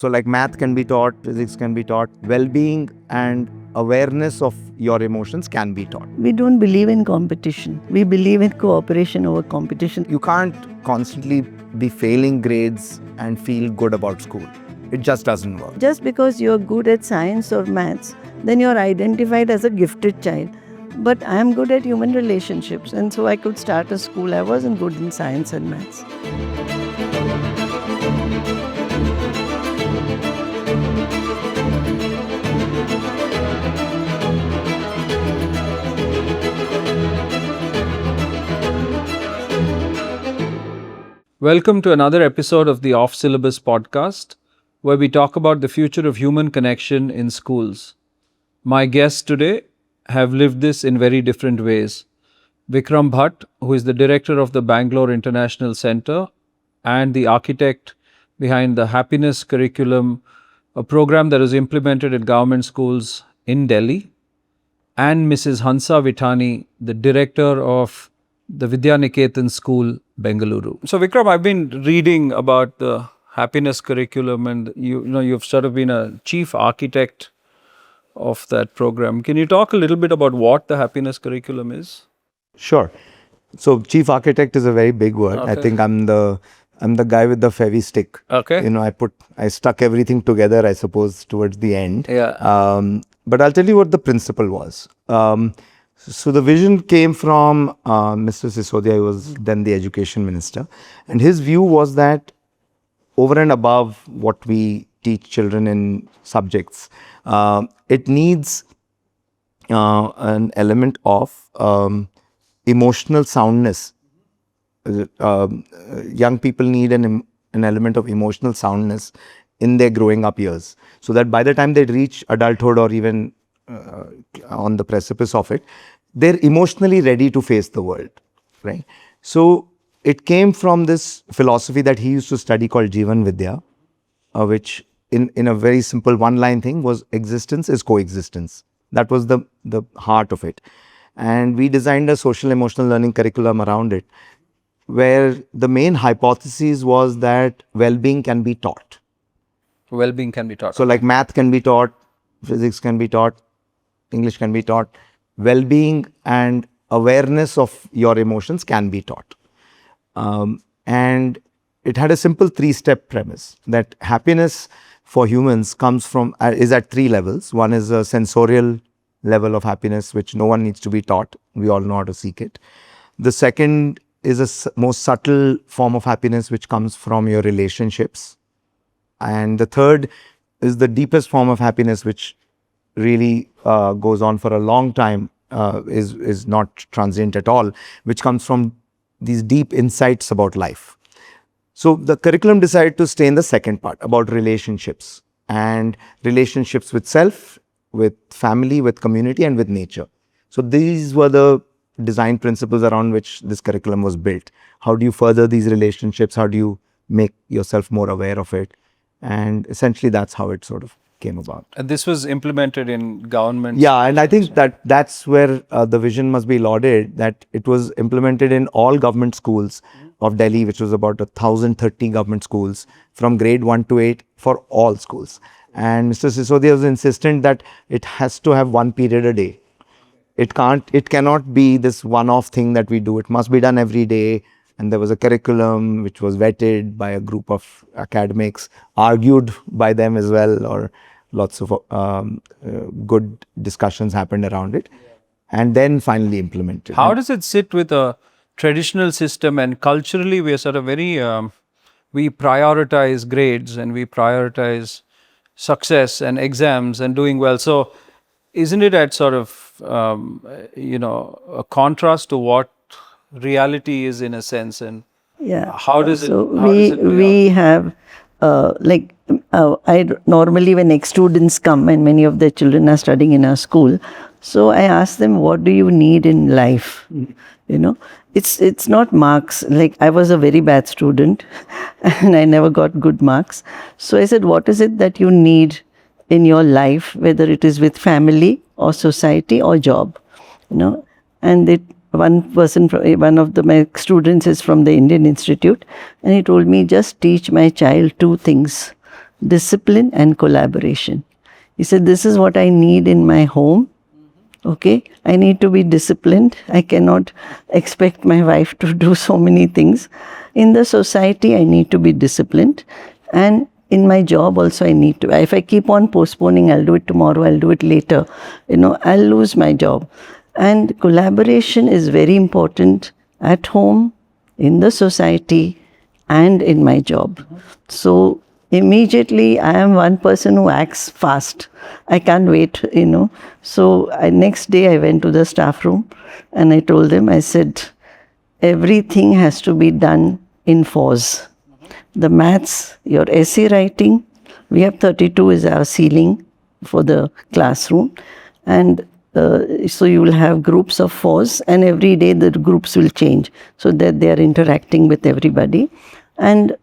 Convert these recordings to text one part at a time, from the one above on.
So like math can be taught, physics can be taught, well-being and awareness of your emotions can be taught. We don't believe in competition. We believe in cooperation over competition. You can't constantly be failing grades and feel good about school. It just doesn't work. Just because you're good at science or maths, then you're identified as a gifted child. But I am good at human relationships, and so I could start a school. I wasn't good in science and maths. Welcome to another episode of the Off Syllabus podcast, where we talk about the future of human connection in schools. My guests today have lived this in very different ways. Vikram Bhat, who is the director of the Bangalore International Center and the architect behind the Happiness Curriculum, a program that was implemented in government schools in Delhi, and Mrs. Hansa Vithani, the director of the Vidya Niketan School, Bengaluru. So Vikram, I've been reading about the happiness curriculum, and you've sort of been a chief architect of that program. Can you talk a little bit about what the happiness curriculum is? Sure. So chief architect is a very big word. Okay. I think I'm the guy with the Fevi stick. Okay. I stuck everything together, I suppose, towards the end. Yeah. But I'll tell you what the principle was. So the vision came from Mr. Sisodia, who was then the education minister. And his view was that over and above what we teach children in subjects, it needs an element of emotional soundness. Young people need an element of emotional soundness in their growing up years, so that by the time they reach adulthood or even on the precipice of it, they're emotionally ready to face the world, right? So it came from this philosophy that he used to study called Jivan Vidya, which in a very simple one-line thing was existence is coexistence. That was the heart of it. And we designed a social emotional learning curriculum around it, where the main hypothesis was that well-being can be taught. Well-being can be taught. So like math can be taught, physics can be taught, English can be taught, well-being and awareness of your emotions can be taught. And it had a simple 3-step premise that happiness for humans comes from, is at 3 levels. One is a sensorial level of happiness, which no one needs to be taught. We all know how to seek it. The second is a most subtle form of happiness, which comes from your relationships. And the third is the deepest form of happiness, which really goes on for a long time, is not transient at all, which comes from these deep insights about life. So the curriculum decided to stay in the second part about relationships, and relationships with self, with family, with community, and with nature. So these were the design principles around which this curriculum was built. How do you further these relationships? How do you make yourself more aware of it? And essentially that's how it sort of came about. And this was implemented in government. Yeah, and I think that's where the vision must be lauded, that it was implemented in all government schools of Delhi, which was about 1,030 government schools from grade 1 to 8 for all schools. And Mr. Sisodia was insistent that it has to have 1 period a day. It cannot be this one-off thing that we do. It must be done every day. And there was a curriculum which was vetted by a group of academics, argued by them as well, or lots of good discussions happened around it, and then finally implemented. How does it sit with a traditional system? And culturally, we are sort of very, we prioritize grades and we prioritize success and exams and doing well. So isn't it at sort of, a contrast to what reality is in a sense? And Yeah. how does it? So how does it play we have normally when ex-students come and many of their children are studying in our school, so I ask them, what do you need in life? It's not marks. Like, I was a very bad student and I never got good marks. So I said, what is it that you need in your life, whether it is with family or society or job? And one of my students is from the Indian Institute, and he told me, just teach my child 2 things. discipline and collaboration. He said, this is what I need in my home. Okay, I need to be disciplined. I cannot expect my wife to do so many things. In the society, I need to be disciplined. And in my job also, I need to. If I keep on postponing, I'll do it tomorrow, I'll do it later, I'll lose my job. And collaboration is very important at home, in the society, and in my job. So immediately I am one person who acts fast. I can't wait, So next day I went to the staff room and I told them, I said, everything has to be done in fours. The maths, your essay writing, we have 32 is our ceiling for the classroom. And so you will have groups of fours, and every day the groups will change so that they are interacting with everybody. And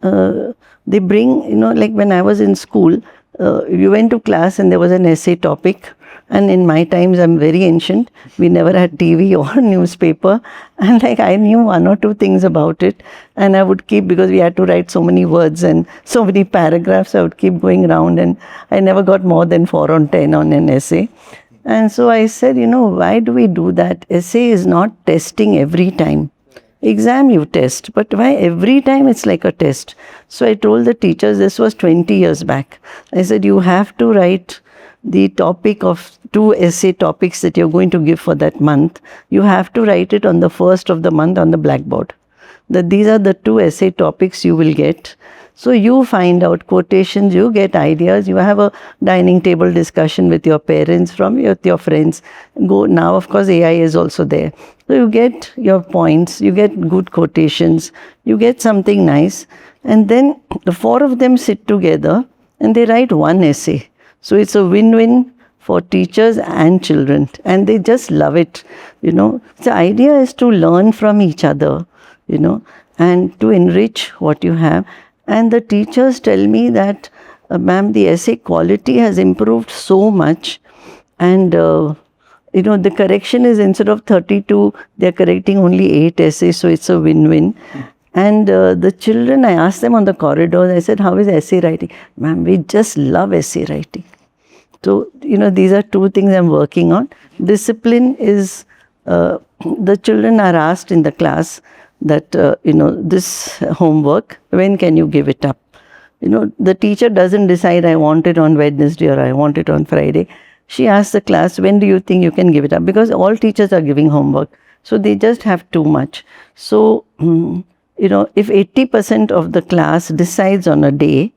they bring, like when I was in school, you went to class and there was an essay topic. And in my times, I'm very ancient. We never had TV or newspaper. And I knew one or two things about it. And I would keep, because we had to write so many words and so many paragraphs, I would keep going around. And I never got more than 4 on 10 on an essay. And so I said, why do we do that? Essay is not testing every time. Exam you test, but why every time it's like a test? So I told the teachers, this was 20 years back. I said, you have to write the topic of 2 essay topics that you're going to give for that month. You have to write it on the first of the month on the blackboard. That these are the 2 essay topics you will get. So you find out quotations, you get ideas, you have a dining table discussion with your parents, with your friends. Now, of course, AI is also there. So you get your points, you get good quotations, you get something nice. And then the 4 of them sit together and they write one essay. So it's a win-win for teachers and children. And they just love it, The idea is to learn from each other, and to enrich what you have. And the teachers tell me that, ma'am, the essay quality has improved so much. And, the correction is instead of 32, they're correcting only 8 essays. So it's a win-win. And the children, I asked them on the corridors, I said, how is essay writing? Ma'am, we just love essay writing. So, these are 2 things I'm working on. Discipline is, the children are asked in the class that, this homework, when can you give it up? The teacher doesn't decide, I want it on Wednesday or I want it on Friday. She asks the class, when do you think you can give it up? Because all teachers are giving homework. So they just have too much. So, if 80% of the class decides on a day,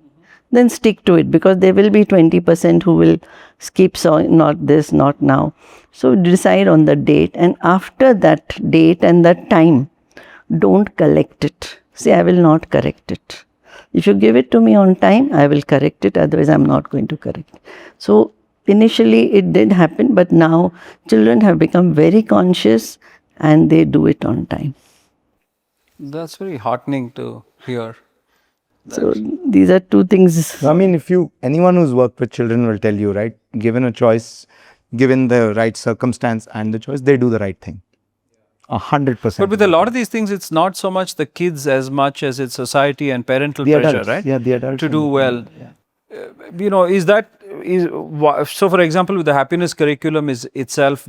then stick to it, because there will be 20% who will skip, so not this, not now. So decide on the date, and after that date and that time, don't collect it. Say, I will not correct it. If you give it to me on time, I will correct it. Otherwise, I'm not going to correct it. So initially it did happen, but now children have become very conscious and they do it on time. That's very heartening to hear. So these are 2 things. I mean, anyone who's worked with children will tell you, right? Given a choice, given the right circumstance and the choice, they do the right thing. 100%. But with a lot of these things, it's not so much the kids as much as it's society and parental pressure, adults, right? Yeah, the adults. To do well. So for example, with the happiness curriculum itself,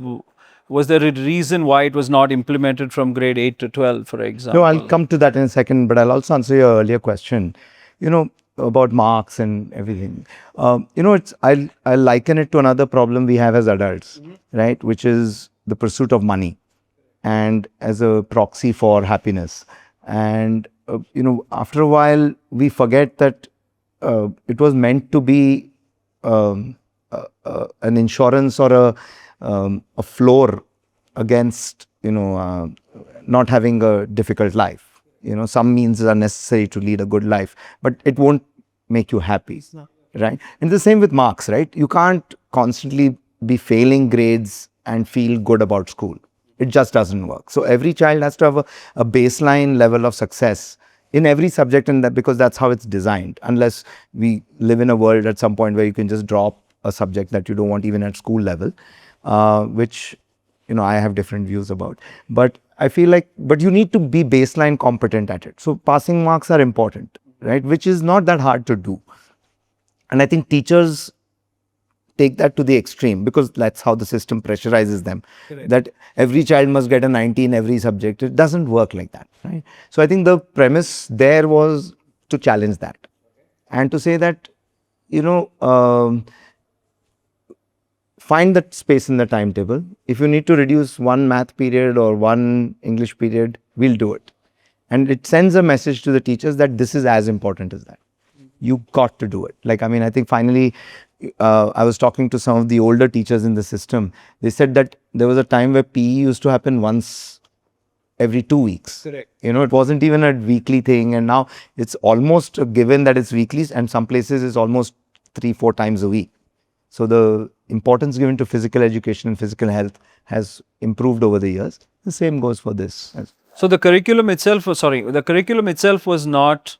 was there a reason why it was not implemented from grade 8 to 12, for example? No, I'll come to that in a second, but I'll also answer your earlier question, about marks and everything. I liken it to another problem we have as adults, right? Which is the pursuit of money, and as a proxy for happiness. And, after a while, we forget that it was meant to be an insurance or a floor against, not having a difficult life. Some means are necessary to lead a good life, but it won't make you happy, right? And the same with marks, right? You can't constantly be failing grades and feel good about school. It just doesn't work. So every child has to have a baseline level of success in every subject, and that because that's how it's designed. Unless we live in a world at some point where you can just drop a subject that you don't want even at school level, which I have different views about. But I feel like, but you need to be baseline competent at it. So passing marks are important, right? Which is not that hard to do. And I think teachers take that to the extreme because that's how the system pressurizes them. Correct. That every child must get a 90 in every subject. It doesn't work like that, right? So I think the premise there was to challenge that and to say that, find that space in the timetable. If you need to reduce one math period or one English period, we'll do it. And it sends a message to the teachers that this is as important as that. You got to do it. Like, I mean, I think finally, I was talking to some of the older teachers in the system. They said that there was a time where PE used to happen once every 2 weeks. Correct. It wasn't even a weekly thing. And now it's almost a given that it's weekly, and some places it's almost 3-4 times a week. So the importance given to physical education and physical health has improved over the years. The same goes for this. So the curriculum itself was not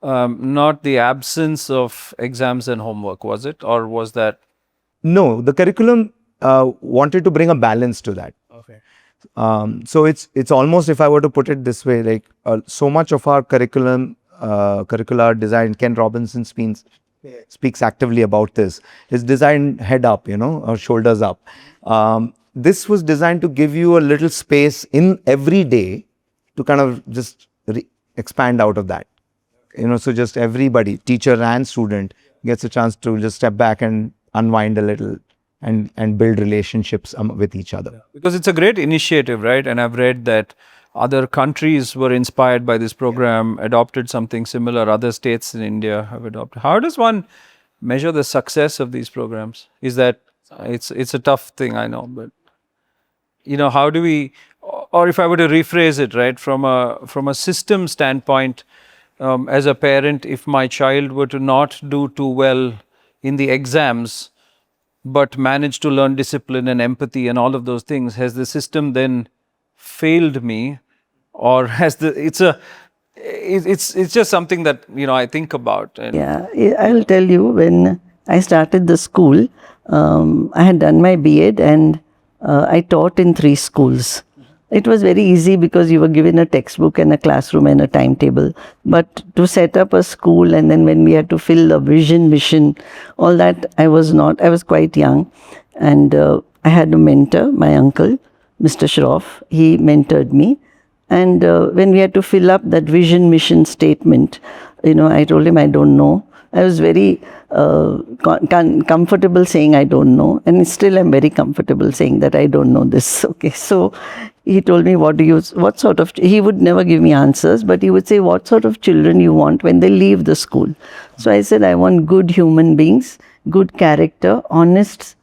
the absence of exams and homework, was it? Or was that? No, the curriculum wanted to bring a balance to that. Okay. So it's almost, if I were to put it this way, like so much of our curricular design, Ken Robinson speaks actively about this, is designed head up, or shoulders up. This was designed to give you a little space in every day to kind of just expand out of that. So just everybody, teacher and student, gets a chance to just step back and unwind a little and build relationships with each other. Because it's a great initiative, right? And I've read that other countries were inspired by this program, adopted something similar. Other states in India have adopted. How does one measure the success of these programs? Is that it's a tough thing, I know, but how do we, or if I were to rephrase it, right, from a system standpoint, as a parent, if my child were to not do too well in the exams, but manage to learn discipline and empathy and all of those things, has the system then failed me, or has it's just something that I think about. And yeah, I'll tell you, when I started the school, I had done my B.Ed and I taught in 3 schools. It was very easy because you were given a textbook and a classroom and a timetable. But to set up a school, and then when we had to fill the vision, mission, all that, I was quite young. And I had a mentor, my uncle, Mr. Shroff. He mentored me. And when we had to fill up that vision, mission statement, I told him I don't know. I was very comfortable saying I don't know, and still I'm very comfortable saying that I don't know this. Okay, so he told me, what sort of, he would never give me answers, but he would say, what sort of children you want when they leave the school? So I said, I want good human beings, good character, honest,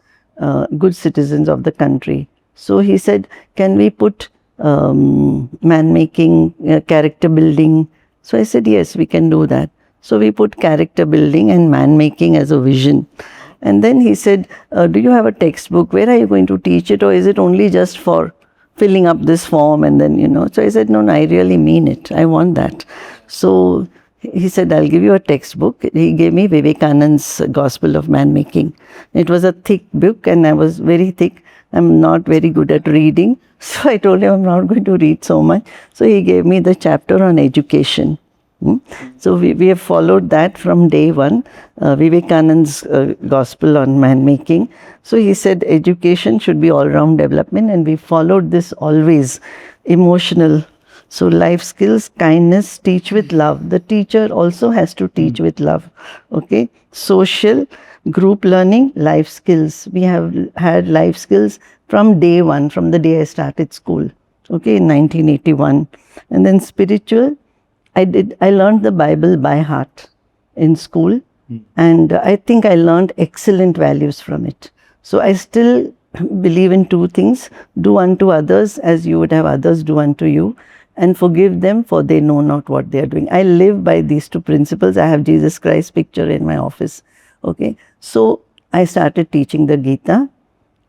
good citizens of the country. So he said, can we put man-making, character building? So I said, yes, we can do that. So we put character building and man-making as a vision. And then he said, do you have a textbook? Where are you going to teach it? Or is it only just for filling up this form and then, So I said, no, I really mean it. I want that. So he said, I'll give you a textbook. He gave me Vivekananda's Gospel of Man-Making. It was a thick book and I was very thick. I'm not very good at reading. So I told him I'm not going to read so much. So he gave me the chapter on education. So we have followed that from day one, Vivekananda's Gospel on Man-Making. So he said education should be all-round development, and we followed this always. Emotional, so life skills, kindness, teach with love. The teacher also has to teach with love. Okay, social, group learning, life skills. We have had life skills from day one, from the day I started school. Okay, in 1981. And then spiritual, I learned the Bible by heart in school, and I think I learned excellent values from it. So I still believe in 2 things: do unto others as you would have others do unto you, and forgive them, for they know not what they are doing. I live by these 2 principles. I have Jesus Christ picture in my office. Okay, so I started teaching the Gita,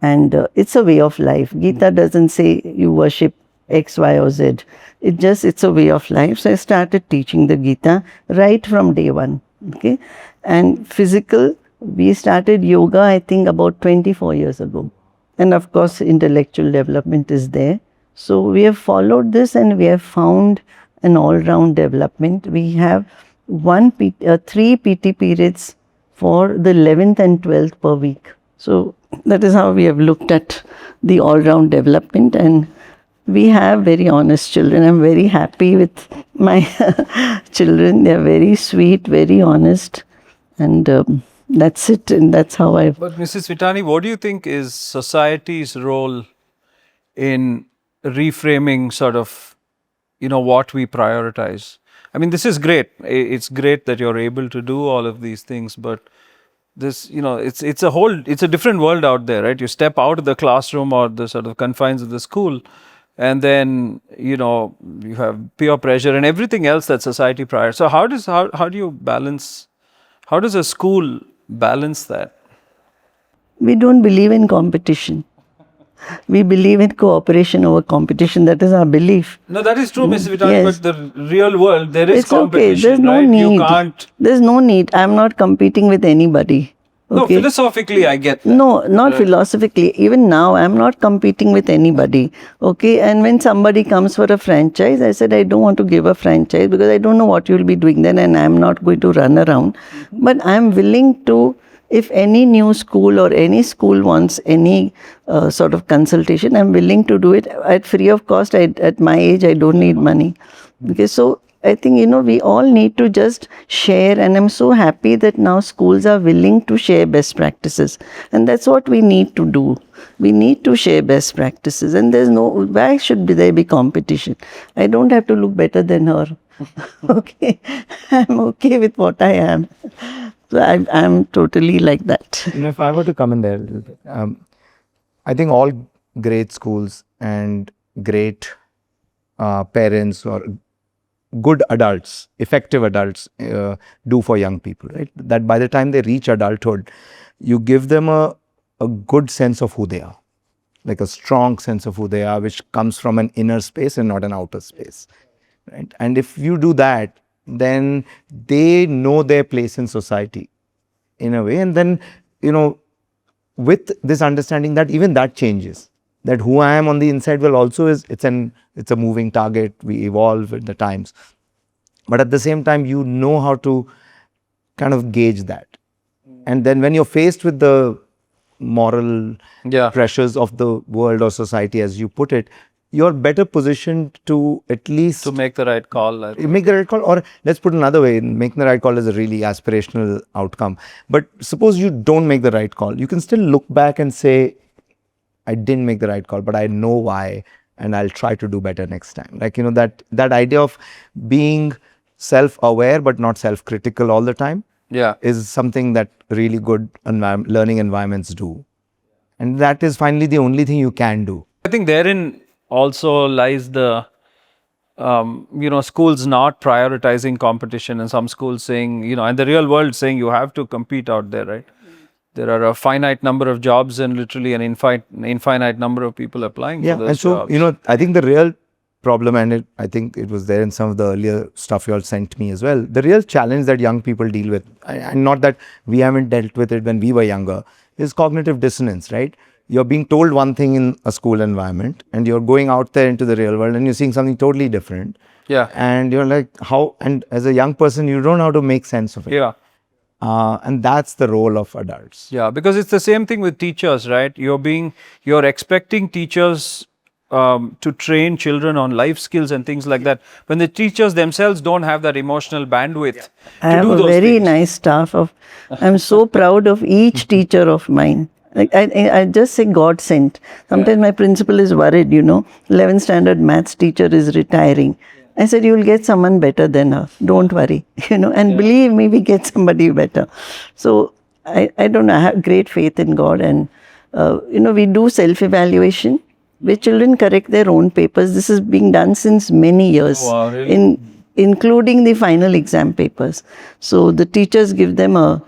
and it's a way of life. Gita doesn't say you worship X, Y, or Z. It's a way of life. So I started teaching the Gita right from day one. Okay. And physical, we started yoga, I think, about 24 years ago. And of course, intellectual development is there. So we have followed this and we have found an all-round development. We have 3 PT periods for the 11th and 12th per week. So that is how we have looked at the all-round development, and we have very honest children. I'm very happy with my children. They're very sweet, very honest, and that's it. And that's how I. But Mrs. Vithani, what do you think is society's role in reframing sort of, what we prioritize? I mean, this is great. It's great that you're able to do all of these things, but this, it's a different world out there, right? You step out of the classroom or the sort of confines of the school, and then, you have peer pressure and everything else that society prioritizes. So how do you balance, how does a school balance that? We don't believe in competition. We believe in cooperation over competition. That is our belief. No, that is true, Mrs. Vithani, Yes. but the real world, there is It's okay. competition, There's no right? need. You can't. There's no need. I'm not competing with anybody. No, Okay? philosophically, I get that. No, not philosophically. Even now, I'm not competing with anybody. Okay. And when somebody comes for a franchise, I said, I don't want to give a franchise because I don't know what you'll be doing then, and I'm not going to run around. But I'm willing to, if any new school or any school wants any sort of consultation, I'm willing to do it at free of cost. At my age, I don't need money. Okay. So I think, we all need to just share, and I'm so happy that now schools are willing to share best practices. And that's what we need to do. We need to share best practices, and why should there be competition? I don't have to look better than her. Okay. I'm okay with what I am. So I'm totally like that. If I were to come in there, I think all great schools and great parents or good adults, effective adults do for young people, right? That by the time they reach adulthood, you give them a good sense of who they are, like a strong sense of who they are, which comes from an inner space and not an outer space, right? And if you do that, then they know their place in society in a way. And then, with this understanding that even that changes, that who I am on the inside will also it's a moving target. We evolve with the times, but at the same time, you know how to kind of gauge that. And then when you're faced with the moral pressures of the world or society, as you put it, you're better positioned to at least To make the right call. I think. make the right call. Or let's put it another way, making the right call is a really aspirational outcome. But suppose you don't make the right call, you can still look back and say, I didn't make the right call, but I know why, and I'll try to do better next time. Like, that idea of being self-aware but not self-critical all the time is something that really good learning environments do. And that is finally the only thing you can do. I think therein also lies the, schools not prioritizing competition, and some schools saying, and the real world saying you have to compete out there, right? There are a finite number of jobs and literally an infinite number of people applying for those jobs. And so, I think the real problem, and I think it was there in some of the earlier stuff you all sent me as well, the real challenge that young people deal with, and not that we haven't dealt with it when we were younger, is cognitive dissonance, right? You're being told one thing in a school environment, and you're going out there into the real world and you're seeing something totally different. Yeah. And you're like, how? And as a young person, you don't know how to make sense of it. Yeah. And that's the role of adults. Yeah, because it's the same thing with teachers, right? You're expecting teachers to train children on life skills and things like that, when the teachers themselves don't have that emotional bandwidth I to have do a those very things. nice staff I'm so proud of each teacher of mine. Like I just say God sent. Sometimes my principal is worried, 11th standard maths teacher is retiring. I said, you'll get someone better than her. Don't worry, and believe me, we get somebody better. So I don't know, I have great faith in God, and, we do self-evaluation where children correct their own papers. This is being done since many years, Wow, really? including the final exam papers. So the teachers give them a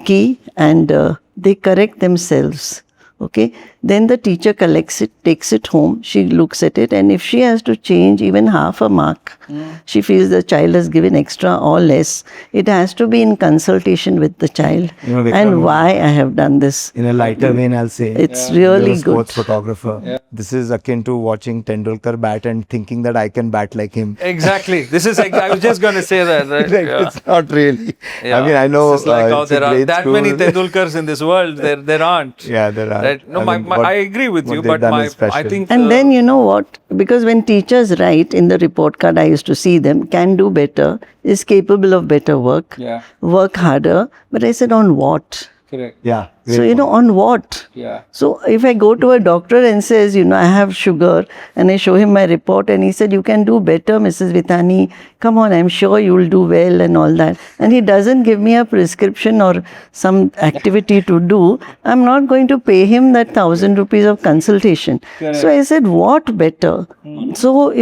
key, and they correct themselves. Okay, Then the teacher collects it, takes it home, she looks at it, and if she has to change even half a mark, she feels the child has given extra or less, it has to be in consultation with the child. Vikram, And why I have done this. in a lighter vein, I'll say It's you're really a sports good. photographer. This is akin to watching Tendulkar bat and thinking that I can bat like him. Exactly. This is. I was just going to say that. Right? Like, Yeah. it's not really. Yeah. I mean, I know It's like, it's a there are great that school. many Tendulkars in this world. There aren't. Yeah, there are. Right? No, I mean, I agree with what you, they've but done is I special. think. And then you know what? Because when teachers write in the report card, I used to see them, can do better, is capable of better work, Yeah. work harder. But I said, on what? Correct. Yeah. So, on what? Yeah. So, if I go to a doctor and says, I have sugar, and I show him my report, and he said, you can do better, Mrs. Vithani. Come on, I'm sure you'll do well, and all that. And he doesn't give me a prescription or some activity to do. I'm not going to pay him that 1,000 rupees of consultation. So I said, what better? So,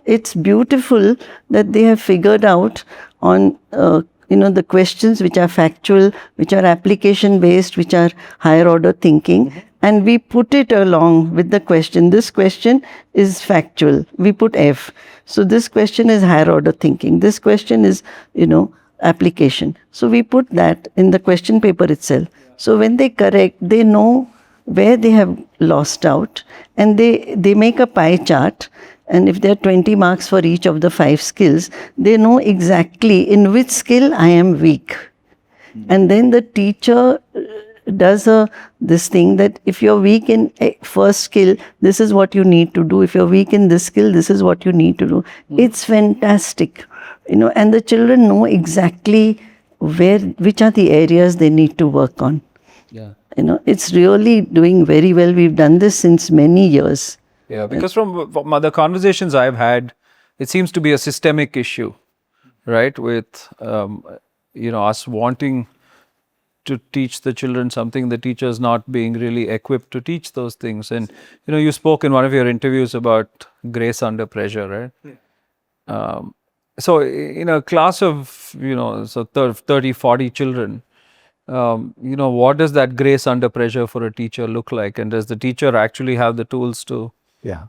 it's beautiful that they have figured out on the questions which are factual, which are application based, which are higher order thinking, and we put it along with the question. This question is factual. We put F. So this question is higher order thinking. This question is, application. So we put that in the question paper itself. So when they correct, they know where they have lost out, and they make a pie chart. And if there are 20 marks for each of the 5 skills, they know exactly in which skill I am weak. And then the teacher does this thing that if you're weak in a first skill, this is what you need to do. If you're weak in this skill, this is what you need to do. It's fantastic, and the children know exactly which are the areas they need to work on. Yeah. It's really doing very well. We've done this since many years. Yeah, because from the conversations I've had, it seems to be a systemic issue, right? With us wanting to teach the children something, the teachers not being really equipped to teach those things. And you spoke in one of your interviews about grace under pressure, right? Yeah. So in a class of 30, 40 children, what does that grace under pressure for a teacher look like? And does the teacher actually have the tools to? Yeah.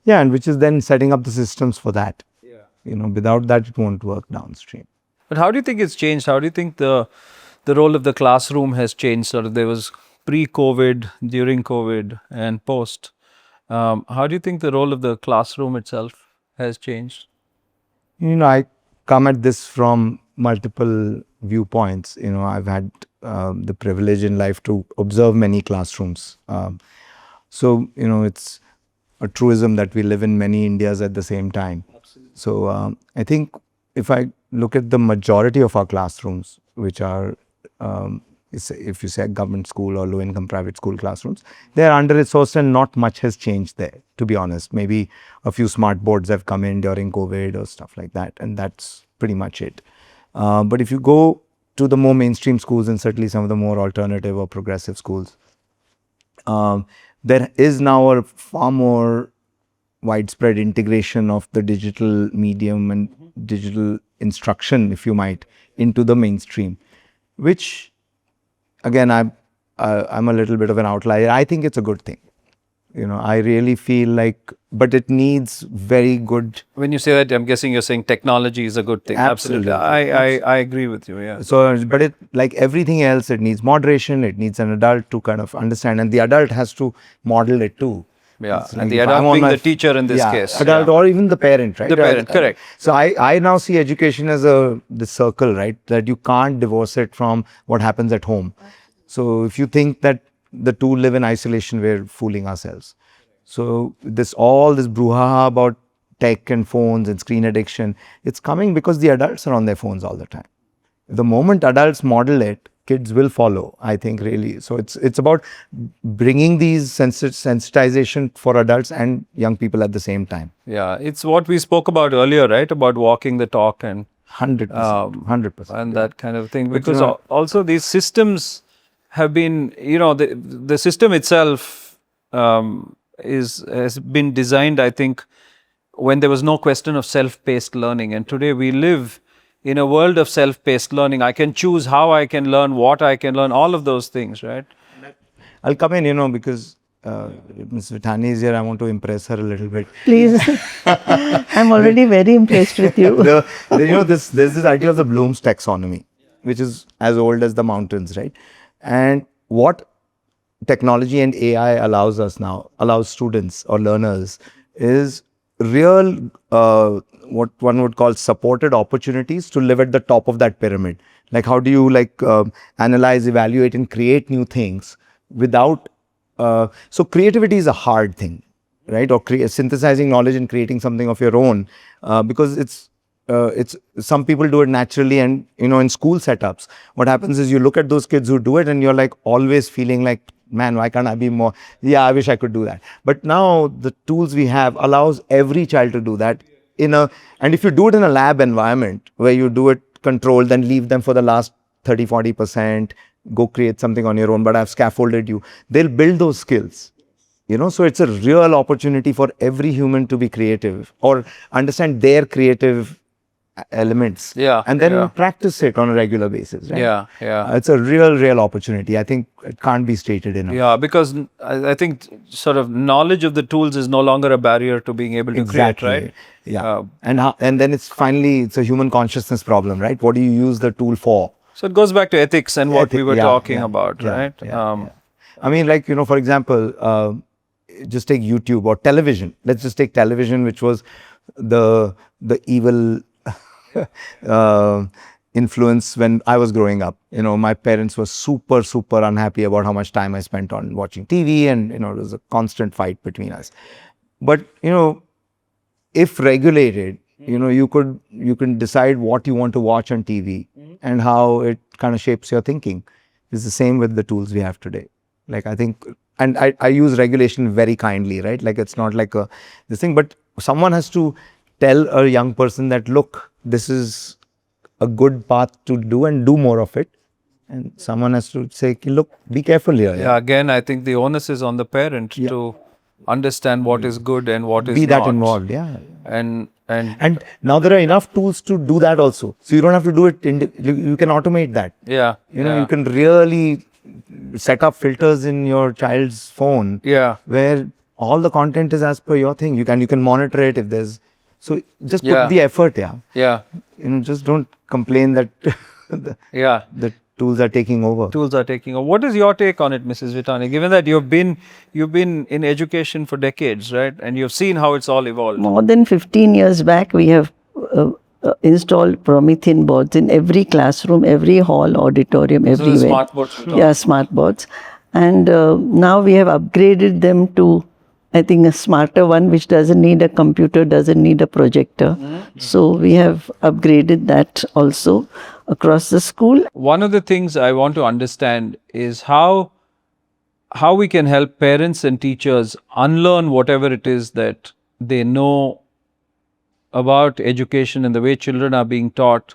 Yeah, and which is then setting up the systems for that. Yeah. Without that, it won't work downstream. But how do you think it's changed? How do you think the role of the classroom has changed? Sort of there was pre-COVID, during COVID, and post. How do you think the role of the classroom itself has changed? I come at this from multiple viewpoints. I've had the privilege in life to observe many classrooms. So, it's a truism that we live in many Indias at the same time. Absolutely. So, I think if I look at the majority of our classrooms, which are, if you say government school or low-income private school classrooms, they are under-resourced and not much has changed there, to be honest. Maybe a few smart boards have come in during COVID or stuff like that, and that's pretty much it. But if you go to the more mainstream schools and certainly some of the more alternative or progressive schools, there is now a far more widespread integration of the digital medium and digital instruction, if you might, into the mainstream, which again, I'm a little bit of an outlier. I think it's a good thing. I really feel like, but it needs very good. When you say that, I'm guessing you're saying technology is a good thing. Absolutely. I agree with you. Yeah. So, but it, like everything else, it needs moderation. It needs an adult to kind of understand, and the adult has to model it too. Yeah, It's and like the if I'm adult on being my- the teacher in this yeah, case. adult or even the parent, right? The parent, correct. So I now see education as the circle, right? That you can't divorce it from what happens at home. So if you think that the two live in isolation, we're fooling ourselves. So all this brouhaha about tech and phones and screen addiction, it's coming because the adults are on their phones all the time. The moment adults model it, kids will follow, I think, really. So it's about bringing these sensitization for adults and young people at the same time. Yeah, it's what we spoke about earlier, right? About walking the talk and 100%. 100%. and that kind of thing. Because also these systems have been, the system itself has been designed, I think, when there was no question of self-paced learning. And today we live in a world of self-paced learning. I can choose how I can learn, what I can learn, all of those things, right? I'll come in, because Ms. Vithani is here. I want to impress her a little bit. Please. I'm already very impressed with you. There's this idea of the Bloom's taxonomy, which is as old as the mountains, right? And what technology and AI allows students or learners is real, what one would call supported opportunities to live at the top of that pyramid. Like how do you analyze, evaluate and create new things without, so creativity is a hard thing, right? Or synthesizing knowledge and creating something of your own, because it's some people do it naturally. And in school setups, what happens is you look at those kids who do it and you're like always feeling like, man, why can't I be more? Yeah, I wish I could do that. But now the tools we have allows every child to do that and if you do it in a lab environment where you do it controlled, then leave them for the last 30-40%, go create something on your own, but I've scaffolded you. They'll build those skills. So it's a real opportunity for every human to be creative or understand their creative elements, and then practice it on a regular basis, right? It's a real opportunity. I think it can't be stated enough. Because I think sort of knowledge of the tools is no longer a barrier to being able to create, right? And then it's a human consciousness problem, right? What do you use the tool for? So it goes back to ethics and what we were talking about, right? I mean, for example, just take YouTube or television. Let's just take television, which was the evil influence when I was growing up. My parents were super unhappy about how much time I spent on watching TV, and it was a constant fight between us. But if regulated, you can decide what you want to watch on TV and how it kind of shapes your thinking. It's the same with the tools we have today. I think, and I use regulation very kindly, right? It's not like this thing, but someone has to tell a young person that, look, this is a good path to do and do more of it. And someone has to say, look, be careful here. Yeah, again, I think the onus is on the parent to understand what is good and what is not. Be that involved, And now there are enough tools to do that also. So you don't have to do it, you can automate that. You can really set up filters in your child's phone where all the content is as per your thing. You can monitor it if there's, so just put the effort. Just don't complain that the tools are taking over. What is your take on it, Mrs. Vithani? Given that you've been in education for decades, right? And you've seen how it's all evolved. More than 15 years back, we have installed Promethean boards in every classroom, every hall, auditorium, everywhere. So smart boards. Yeah, smart boards. And now we have upgraded them to, I think, a smarter one, which doesn't need a computer, doesn't need a projector. So we have upgraded that also across the school. One of the things I want to understand is how we can help parents and teachers unlearn whatever it is that they know about education and the way children are being taught,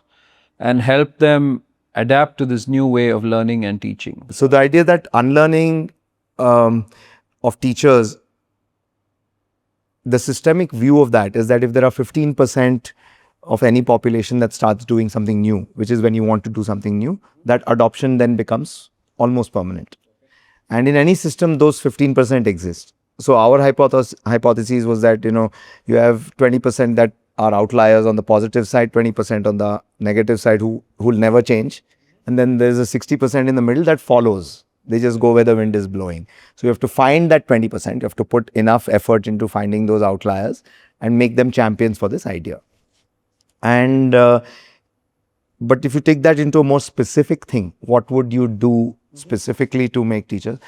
and help them adapt to this new way of learning and teaching. So the idea that unlearning of teachers, the systemic view of that is that if there are 15% of any population that starts doing something new, which is when you want to do something new, that adoption then becomes almost permanent. And in any system, those 15% exist. So our hypothesis was that, you have 20% that are outliers on the positive side, 20% on the negative side who will never change. And then there's a 60% in the middle that follows. They just go where the wind is blowing. So you have to find that 20%. You have to put enough effort into finding those outliers and make them champions for this idea. And but if you take that into a more specific thing, what would you do specifically to make teachers?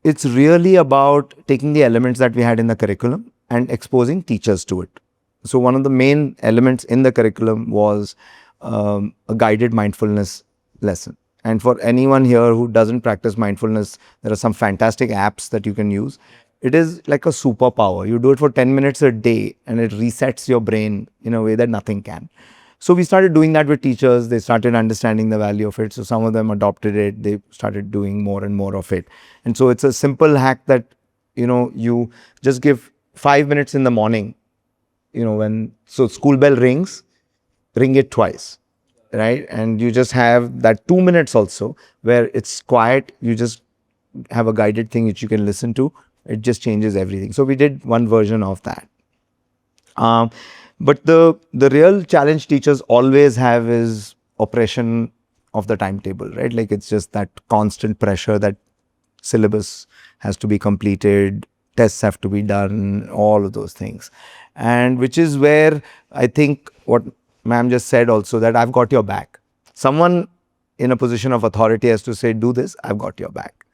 It's really about taking the elements that we had in the curriculum and exposing teachers to it. So one of the main elements in the curriculum was a guided mindfulness lesson. And for anyone here who doesn't practice mindfulness, there are some fantastic apps that you can use. It is like a superpower. You do it for 10 minutes a day and it resets your brain in a way that nothing can. So we started doing that with teachers. They started understanding the value of it. So some of them adopted it. They started doing more and more of it. And so it's a simple hack that, you just give 5 minutes in the morning, so school bell rings, ring it twice. Right? And you just have that 2 minutes also where it's quiet. You just have a guided thing which you can listen to. It just changes everything. So we did one version of that. But the real challenge teachers always have is oppression of the timetable, right? Like it's just that constant pressure that syllabus has to be completed, tests have to be done, all of those things. And which is where I think what ma'am just said also, that I've got your back. Someone in a position of authority has to say, do this, I've got your back.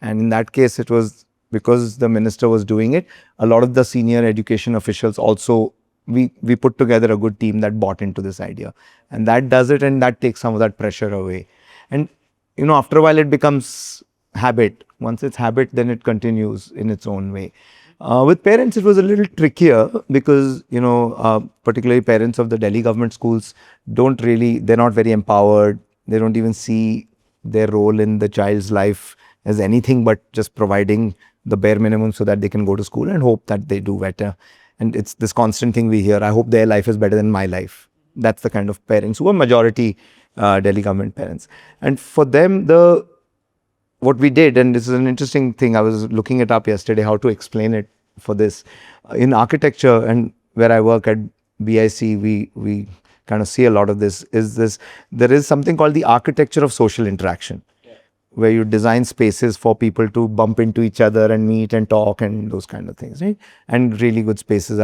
And in that case, it was because the minister was doing it. A lot of the senior education officials also, we put together a good team that bought into this idea. And that does it, and that takes some of that pressure away. And, you know, after a while, it becomes habit. Once it's habit, then it continues in its own way. With parents, it was a little trickier because, you know, particularly parents of the Delhi government schools they're not very empowered. They don't even see their role in the child's life as anything but just providing the bare minimum so that they can go to school and hope that they do better. And it's this constant thing we hear, I hope their life is better than my life. That's the kind of parents who are majority Delhi government parents. And for them, what we did, and this is an interesting thing, I was looking it up yesterday, how to explain it for this. In architecture, and where I work at BIC, we kind of see a lot of this, there is something called the architecture of social interaction, where you design spaces for people to bump into each other and meet and talk and those kind of things, right? And really good spaces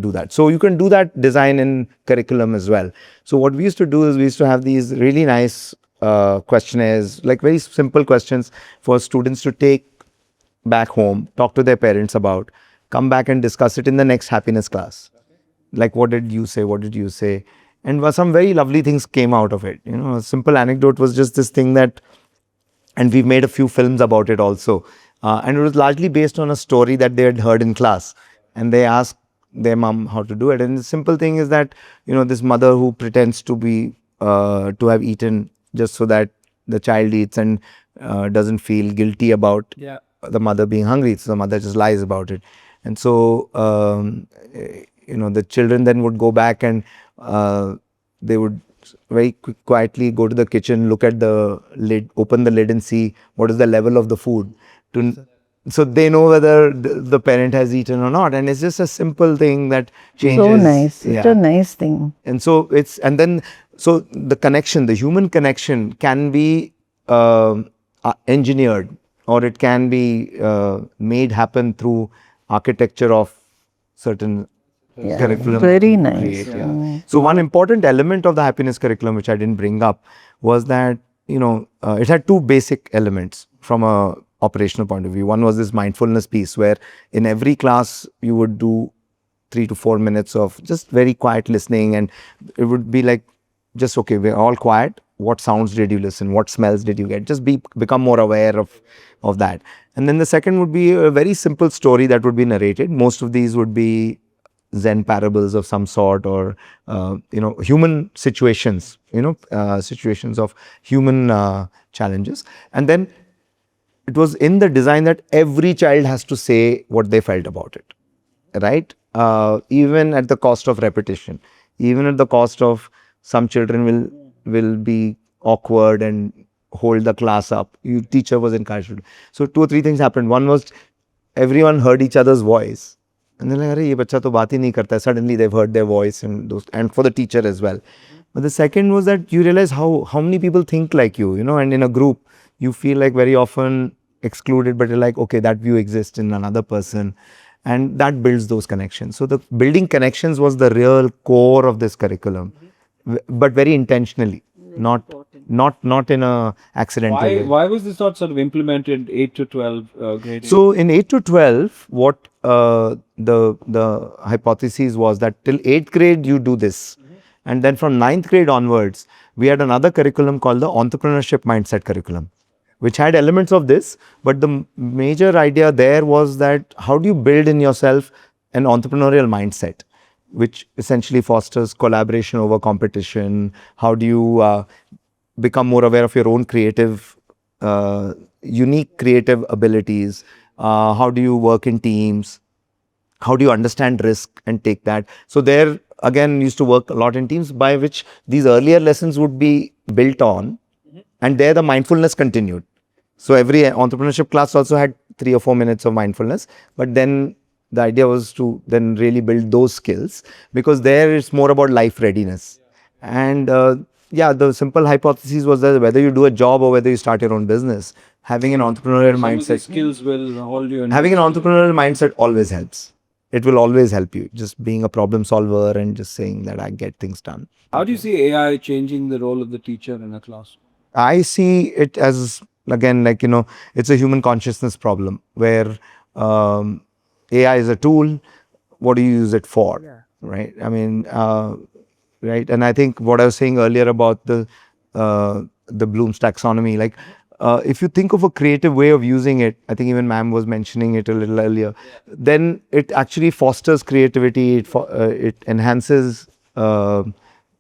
do that. So you can do that design in curriculum as well. So what we used to do is we used to have these really nice questionnaires, like very simple questions for students to take back home, talk to their parents about, come back and discuss it in the next happiness class. Like, what did you say? What did you say? And some very lovely things came out of it. You know, a simple anecdote was just this thing that, and we've made a few films about it also. And it was largely based on a story that they had heard in class. And they asked their mom how to do it. And the simple thing is that, you know, this mother who pretends to have eaten just so that the child eats and doesn't feel guilty about the mother being hungry. So the mother just lies about it. And so, you know, the children then would go back and they would very quietly go to the kitchen, look at the lid, open the lid and see what is the level of the food. So they know whether the parent has eaten or not. And it's just a simple thing that changes. So nice. Such a nice thing. And so so the connection, the human connection can be engineered, or it can be made happen through architecture of certain curriculum. Very nice. So one important element of the happiness curriculum, which I didn't bring up, was that, you know, it had two basic elements from a operational point of view. One was this mindfulness piece, where in every class you would do 3 to 4 minutes of just very quiet listening, and it would be like, just, okay, we're all quiet. What sounds did you listen? What smells did you get? Just become more aware of that. And then the second would be a very simple story that would be narrated. Most of these would be Zen parables of some sort, or you know, human situations, you know, situations of human challenges. And then it was in the design that every child has to say what they felt about it, right? Even at the cost of repetition, even at the cost of some children will be awkward and hold the class up. Teacher was encouraged to do. So 2 or 3 things happened. One was everyone heard each other's voice. And they're like, "Arey, ye bacha to baat hi nahi karta." Suddenly they've heard their voice, and for the teacher as well. But the second was that you realize how many people think like you know, and in a group, you feel like very often excluded, but you're like, okay, that view exists in another person. And that builds those connections. So the building connections was the real core of this curriculum, but very intentionally, not in a accidental way. Why was this not sort of implemented 8 to 12 grade? So in 8 to 12, what the hypothesis was that till 8th grade you do this, and then from 9th grade onwards, we had another curriculum called the entrepreneurship mindset curriculum, which had elements of this, but the major idea there was that how do you build in yourself an entrepreneurial mindset, which essentially fosters collaboration over competition. How do you become more aware of your own creative, unique creative abilities? How do you work in teams? How do you understand risk and take that? So there, again, used to work a lot in teams, by which these earlier lessons would be built on, and there the mindfulness continued. So every entrepreneurship class also had 3 or 4 minutes of mindfulness, but then the idea was to then really build those skills, because there it's more about life readiness. And yeah, the simple hypothesis was that whether you do a job or whether you start your own business, having an entrepreneurial Some of the mindset, skills will hold you in having an entrepreneurial mindset always helps. It will always help you. Just being a problem solver and just saying that I get things done. How do you see AI changing the role of the teacher in a class? I see it as, again, like, it's a human consciousness problem where AI is a tool. What do you use it for? Right? I mean, right. And I think what I was saying earlier about the Bloom's taxonomy, like, if you think of a creative way of using it, I think even ma'am was mentioning it a little earlier, then it actually fosters creativity, it enhances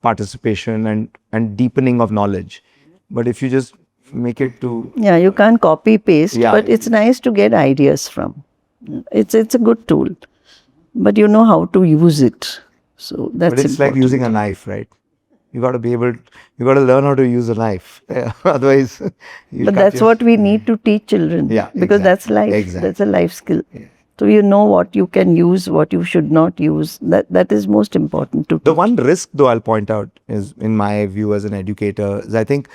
participation and deepening of knowledge. But if you just make it to, Yeah, you can't copy paste, Yeah. but it's nice to get ideas from. It's a good tool, but you know how to use it. So that's but it's important. like using a knife, right? You got to be able, you got to learn how to use a knife. Otherwise, you But cut that's your- what we need to teach children. Yeah, Because that's exactly, life. exactly. That's a life skill. So you know what you can use, what you should not use. That is most important to The teach. one risk, though, I'll point out is, in my view as an educator, is I think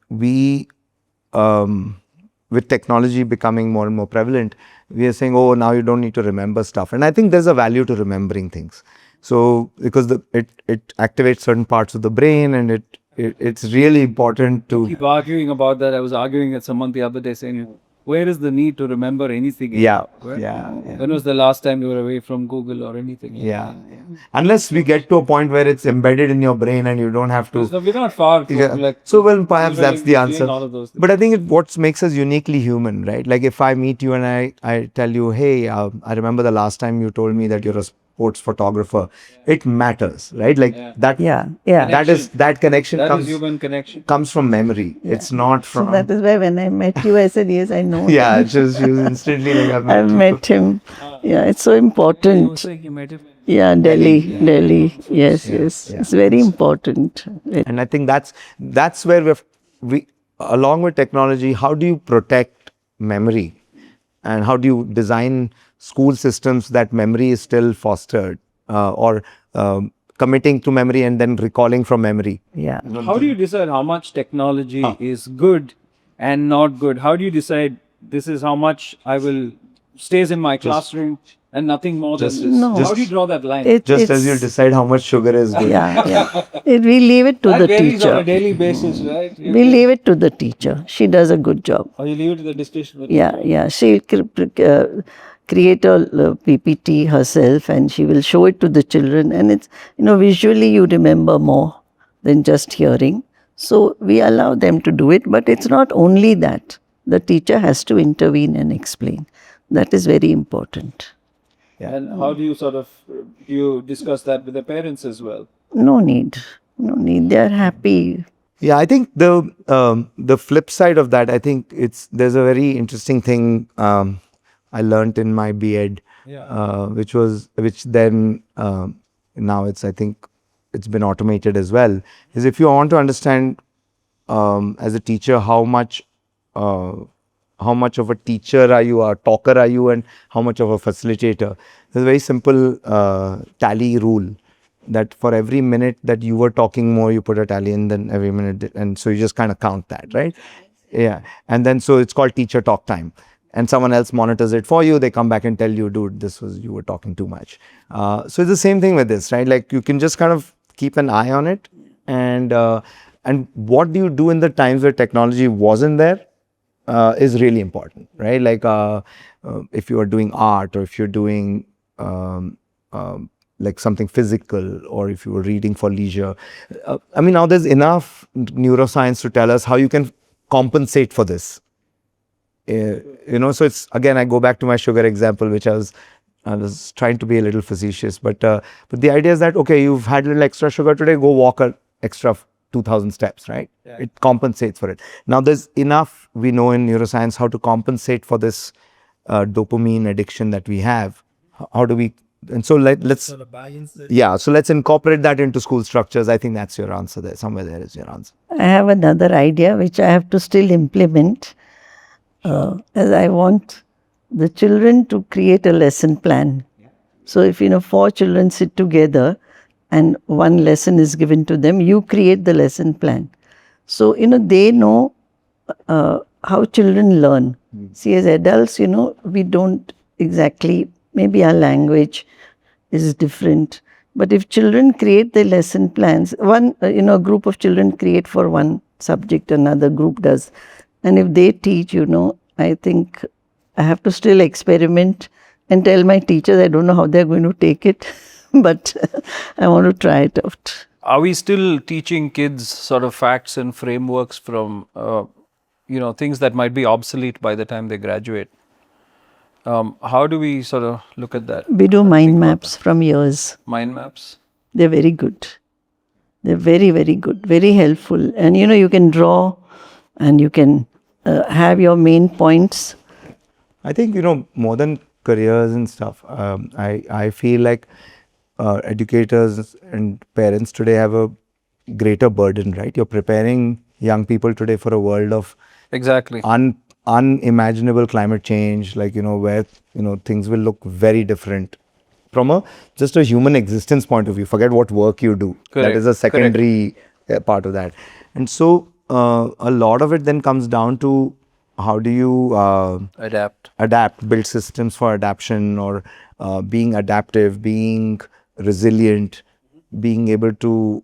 we, with technology becoming more and more prevalent, we are saying, oh, now you don't need to remember stuff. And I think there's a value to remembering things. So because it activates certain parts of the brain, and it's really important to, Keep arguing about that. I was arguing with someone the other day saying, where is the need to remember anything? yeah, Where- yeah, yeah. When was the last time you were away from Google or anything? Yeah, yeah. Unless we get to a point where it's embedded in your brain and you don't have to. So we're not far from Yeah. like. So, well, perhaps doing that's the answer. all of those things. But I think what makes us uniquely human, right? Like if I meet you and I tell you, hey, I remember the last time you told me that you're a sports photographer. It matters, right? Like that. Yeah. That connection That comes is human connection. comes from memory. It's not So from. that is why when I met you, I said, yes, I know. Yeah, him. she was instantly like, I've I've met him. Yeah, it's so important. saying you met him. Yeah, Delhi. Yes. yeah. It's very important. And I think that's where we, along with technology, how do you protect memory, and how do you design school systems that memory is still fostered, or committing to memory and then recalling from memory. Yeah. How do you decide how much technology is good and not good? How do you decide this is how much I will stays in my classroom and nothing more than this? No. How do you draw that line? Just as you decide how much sugar is good. Yeah. We leave it to that the varies on a teacher. daily basis, right? We leave it to the teacher. She does a good job. Or you leave it to the decision. Yeah. She'll create a PPT herself and she will show it to the children. And it's, visually you remember more than just hearing. So we allow them to do it. But it's not only that. The teacher has to intervene and explain. That is very important. And how do you do you discuss that with the parents as well? No need. They are happy. Yeah, I think the flip side of that, I think there's a very interesting thing I learnt in my B.Ed, which then now I think it's been automated as well. Is if you want to understand as a teacher how much of a teacher are you, a talker are you, and how much of a facilitator. There's a very simple tally rule that for every minute that you were talking more, you put a tally, and then every minute, and so you just kind of count that, right? Yeah, and then so it's called teacher talk time, and someone else monitors it for you. They come back and tell you, dude, you were talking too much. So it's the same thing with this, right? Like you can just kind of keep an eye on it, and what do you do in the times where technology wasn't there is really important, right? Like if you are doing art, or if you're doing like something physical, or if you were reading for leisure. I mean, now there's enough neuroscience to tell us how you can compensate for this. So it's, again, I go back to my sugar example, which I was trying to be a little facetious, but the idea is that, okay, you've had a little extra sugar today, go walk an extra 2,000 steps, right? Yeah. It compensates for it. Now there's enough we know in neuroscience how to compensate for this dopamine addiction that we have. How do we? And so let's so let's incorporate that into school structures. I think that's your answer there. Somewhere there is your answer. I have another idea which I have to still implement. as I want the children to create a lesson plan. So if 4 children sit together and one lesson is given to them, you create the lesson plan. So they know how children learn. See, as adults, we don't exactly, maybe our language is different. But if children create their lesson plans, a group of children create for one subject, another group does. And if they teach, I think I have to still experiment and tell my teachers I don't know how they're going to take it, but I want to try it out. Are we still teaching kids sort of facts and frameworks from, things that might be obsolete by the time they graduate? How do we sort of look at that? We do mind maps from years. Mind maps? They're very good. They're very, very good, very helpful. And you can draw and you can have your main points. I think, more than careers and stuff, I feel like educators and parents today have a greater burden, right? You're preparing young people today for a world of Exactly. unimaginable climate change, like, where, things will look very different from just a human existence point of view. Forget what work you do. Correct. That is a secondary part of that. And so a lot of it then comes down to how do you adapt, build systems for adaptation, or being adaptive, being resilient, being able to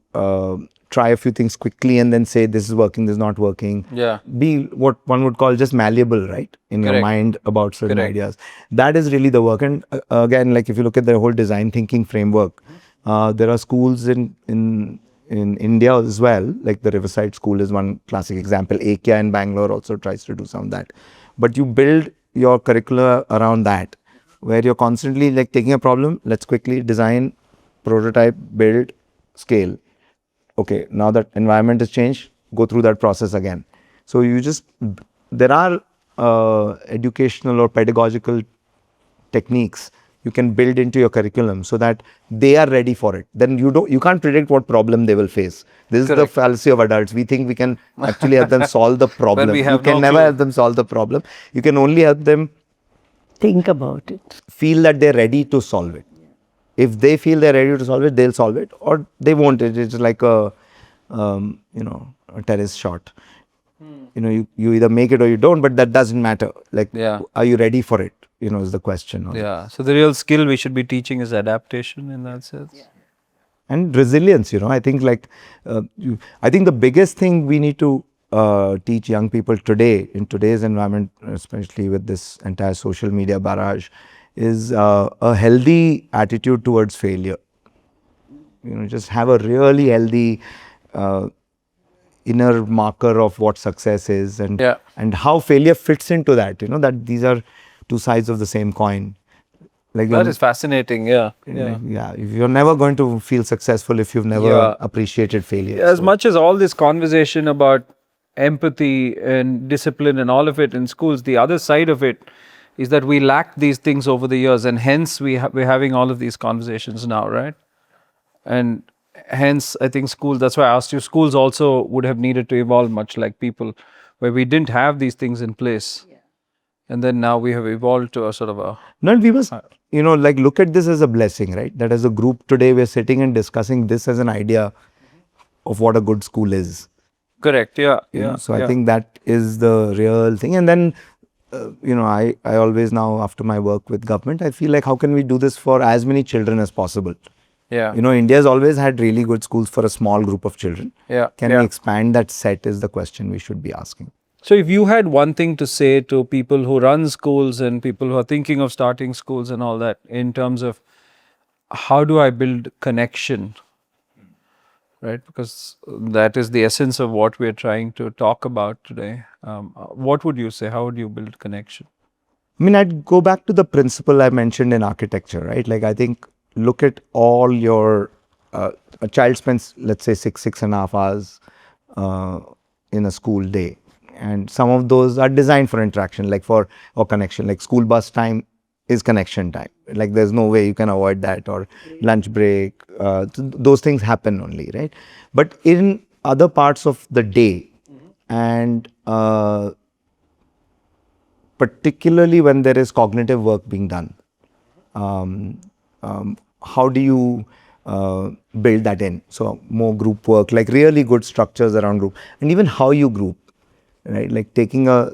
try a few things quickly and then say this is working, this is not working. Yeah. Be what one would call just malleable, right? In your mind about certain ideas. That is really the work. And again, like if you look at the whole design thinking framework, there are schools in India as well, like the Riverside School is one classic example. AKIA in Bangalore also tries to do some of that. But you build your curricula around that, where you're constantly like taking a problem, let's quickly design, prototype, build, scale. Okay, now that environment has changed, go through that process again. So there are educational or pedagogical techniques you can build into your curriculum so that they are ready for it. Then you can't predict what problem they will face. This is the fallacy of adults. We think we can actually help them solve the problem. You can never help them solve the problem. You can only help them think about it. Feel that they're ready to solve it. If they feel they're ready to solve it, they'll solve it, or they won't. It's like a tennis shot. You either make it or you don't, but that doesn't matter. Like, are you ready for it? Is the question. So the real skill we should be teaching is adaptation in that sense. And resilience, I think I think the biggest thing we need to teach young people today, in today's environment, especially with this entire social media barrage, is a healthy attitude towards failure. Just have a really healthy inner marker of what success is and how failure fits into that. That these are two sides of the same coin. Like that is fascinating. Yeah. If you're never going to feel successful if you've never appreciated failure. As much as all this conversation about empathy and discipline and all of it in schools, the other side of it is that we lacked these things over the years, and hence we're having all of these conversations now, right? And hence I think schools, that's why I asked you, schools also would have needed to evolve much like people, where we didn't have these things in place. And then now we have evolved to a sort of a... No, we must, look at this as a blessing, right? That as a group today, we're sitting and discussing this as an idea of what a good school is. Correct, So I think that is the real thing. And then, I always now, after my work with government, I feel like how can we do this for as many children as possible? India's always had really good schools for a small group of children. Can we expand that set is the question we should be asking. So if you had one thing to say to people who run schools and people who are thinking of starting schools and all that, in terms of how do I build connection, right? Because that is the essence of what we're trying to talk about today. What would you say? How would you build connection? I mean, I'd go back to the principle I mentioned in architecture, right? Like, I think, look at all your, a child spends, let's say, 6.5 hours in a school day. And some of those are designed for interaction, or connection, like school bus time is connection time. Like, there's no way you can avoid that, or lunch break. Those things happen only, right? But in other parts of the day, and particularly when there is cognitive work being done. Um, how do you build that in? So more group work, like really good structures around group, and even how you group, right? Like taking a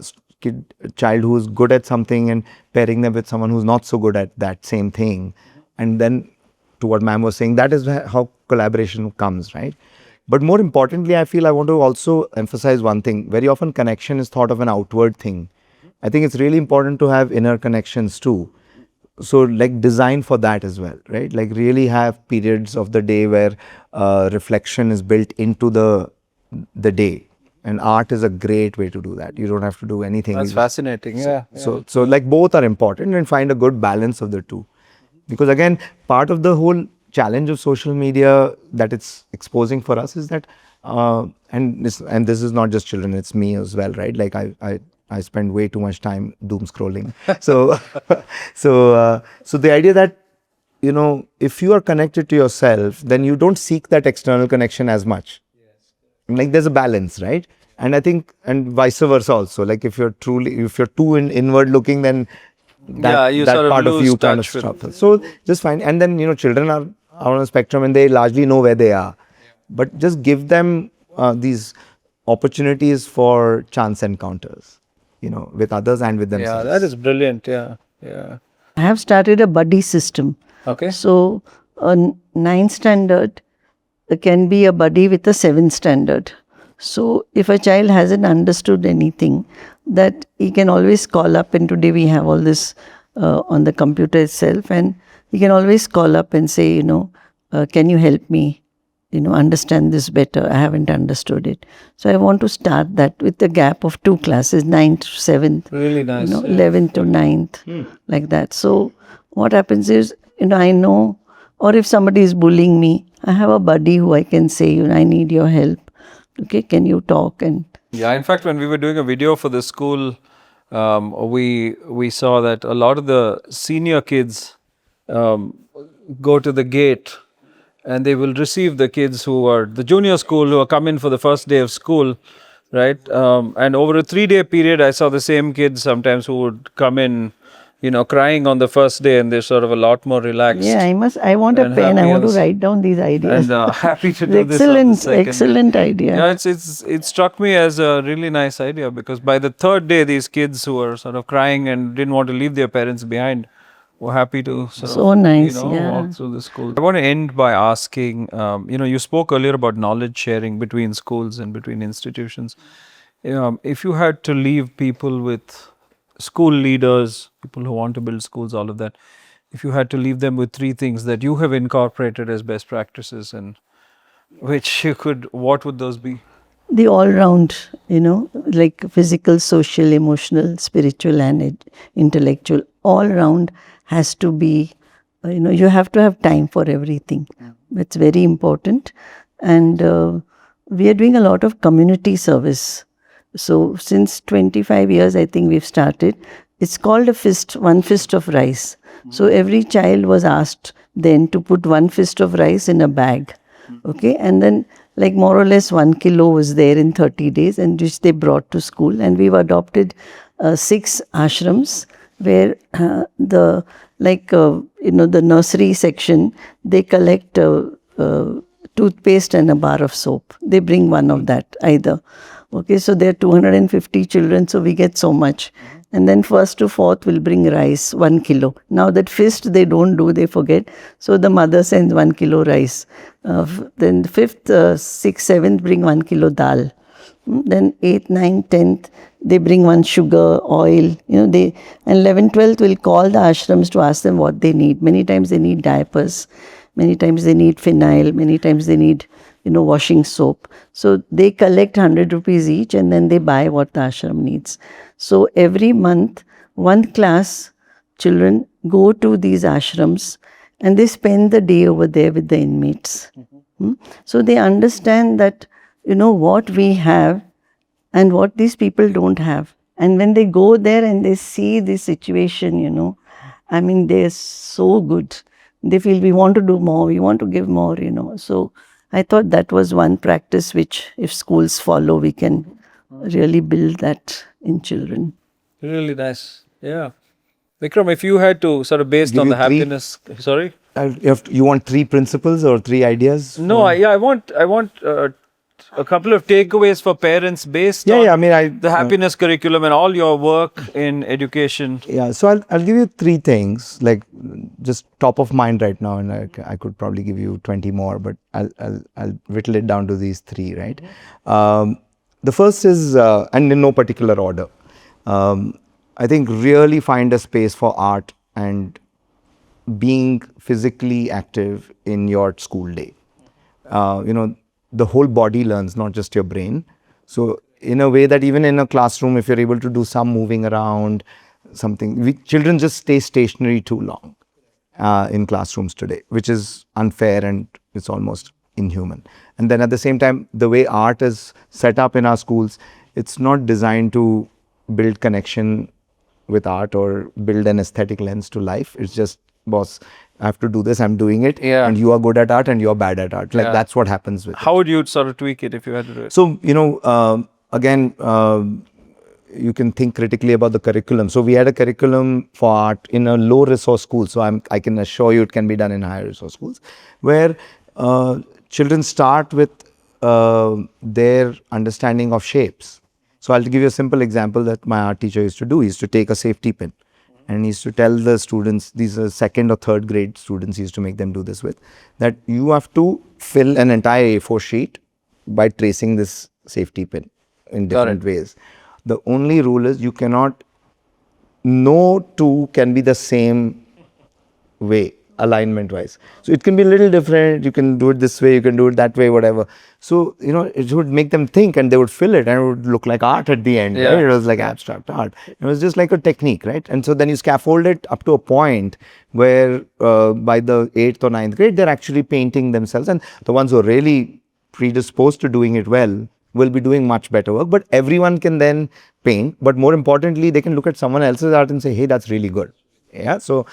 child who's good at something and pairing them with someone who's not so good at that same thing, and then to what ma'am was saying, that is how collaboration comes, right? But more importantly, I feel I want to also emphasize one thing. Very often connection is thought of an outward thing. I think it's really important to have inner connections too. So like design for that as well, right? Like really have periods of the day where reflection is built into the day, and art is a great way to do that. You don't have to do anything. That's fascinating. Yeah. So like both are important, and find a good balance of the two. Because again, part of the whole challenge of social media that it's exposing for us is that, and this is not just children, it's me as well, right? Like I spend way too much time doom scrolling. So, so the idea that, you know, if you are connected to yourself, then you don't seek that external connection as much. Like there's a balance, right? And I think, and vice versa also. Like if you're too inward looking, then you that sort of part of lose you kind of touch with- suffers. So just find, and then, you know, children are on a spectrum and they largely know where they are, but just give them these opportunities for chance encounters, you know, with others and with Yeah, themselves. that is brilliant. Yeah. Yeah. I have started a buddy system. Okay. So a 9th standard can be a buddy with a 7th standard. So if a child hasn't understood anything, that he can always call up, and today we have all this on the computer itself, and he can always call up and say, you know, can you help me, you know, understand this better? I haven't understood it. So I want to start that with the gap of 2 classes, 9th to 7th. Really nice. You know, Yeah. 11th to 9th, like that. So what happens is, you know, I know, or if somebody is bullying me, I have a buddy who I can say, you know, I need your help. Okay, can you talk? And Yeah, in fact, when we were doing a video for the school, we saw that a lot of the senior kids go to the gate, and they will receive the kids who are the junior school, who are come in for the first day of school, right? And over a 3-day period, I saw the same kids sometimes who would come in, you know, crying on the first day, and they're sort of a lot more relaxed. yeah, I want a And pen. I happy want to else. write down these ideas. And happy to do this on the Excellent, second day. excellent idea. Yeah, it struck me as a really nice idea, because by the 3rd day, these kids who were sort of crying and didn't want to leave their parents behind were happy to sort So of, nice, you know, yeah. walk through the school. I want to end by asking, you know, you spoke earlier about knowledge sharing between schools and between institutions. If you had to leave people with school leaders, people who want to build schools, all of that, if you had to leave them with 3 things that you have incorporated as best practices, and which you could, what would those be? The all round, you know, like physical, social, emotional, spiritual, and intellectual, all round has to be, you know, you have to have time for everything. That's very important. And we are doing a lot of community service. So since 25 years, I think we've started. It's called one fist of rice. So every child was asked then to put 1 fist of rice in a bag. Okay, and then like more or less 1 kilo was there in 30 days, and which they brought to school. And we've adopted 6 ashrams where the you know, the nursery section, they collect toothpaste and a bar of soap. They bring one of that either. Okay, so there are 250 children, so we get so much. And then 1st to 4th will bring rice, 1 kilo. Now that fist they don't do, they forget. So the mother sends 1 kilo rice. Then 5th, 6th, 7th bring 1 kilo dal. Then 8th, 9th, 10th, they bring 1 sugar, oil. You know, and 11th, 12th will call the ashrams to ask them what they need. Many times they need diapers. Many times they need phenyl. Many times they need, you know, washing soap. So they collect 100 rupees each, and then they buy what the ashram needs. So every month, 1 class children go to these ashrams, and they spend the day over there with the inmates. So they understand that, you know, what we have and what these people don't have. And when they go there and they see this situation, you know, I mean, they're so good. They feel we want to do more, we want to give more, you know. So I thought that was one practice which, if schools follow, we can really build that in children. Really nice. Yeah. Vikram, if you had to sort of based Give on you the three? happiness, sorry. You want three principles or three ideas? No, I want a couple of takeaways for parents based Yeah, on yeah. I mean, the happiness curriculum and all your work in education. yeah. So I'll give you three things, like just top of mind right now, and I could probably give you 20 more, but I'll whittle it down to these three, right? The first is, and in no particular order, I think really find a space for art and being physically active in your school day. The whole body learns, not just your brain. So in a way that even in a classroom, if you're able to do some moving around, children just stay stationary too long in classrooms today, which is unfair and it's almost inhuman. And then at the same time, the way art is set up in our schools, it's not designed to build connection with art or build an aesthetic lens to life. It's just, boss, I have to do this, I'm doing it, Yeah. and you are good at art and you're bad at art. Like Yeah. that's what happens with it. How would you sort of tweak it if you had to do it? So, again, you can think critically about the curriculum. So we had a curriculum for art in a low resource school. So I can assure you it can be done in higher resource schools, where children start with their understanding of shapes. So I'll give you a simple example that my art teacher used to do. He used to take a safety pin and he used to tell the students, these are second or third grade students, he used to make them do this with, that you have to fill an entire A4 sheet by tracing this safety pin in different ways. The only rule is you cannot, no two can be the same way, alignment wise. So it can be a little different. You can do it this way, you can do it that way, whatever. So, it would make them think and they would fill it and it would look like art at the end. Yeah. Right? It was like abstract art. It was just like a technique, right? And so then you scaffold it up to a point where by the 8th or 9th grade, they're actually painting themselves. And the ones who are really predisposed to doing it well will be doing much better work. But everyone can then paint. But more importantly, they can look at someone else's art and say, hey, that's really good. Yeah, so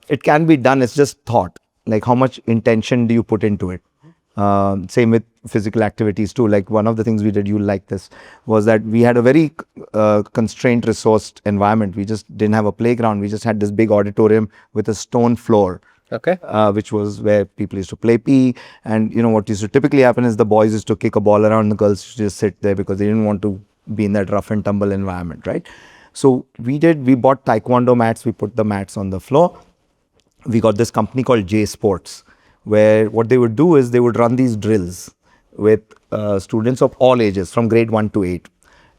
it can be done. It's just thought, like how much intention do you put into it? Same with physical activities too. Like one of the things we did, you like this, was that we had a very constrained resourced environment. We just didn't have a playground. We just had this big auditorium with a stone floor. Okay. Which was where people used to play PE. And what used to typically happen is the boys used to kick a ball around, the girls used to just sit there because they didn't want to be in that rough and tumble environment, right? So we bought taekwondo mats, we put the mats on the floor. We got this company called J Sports, where what they would do is they would run these drills with students of all ages from grade 1 to 8.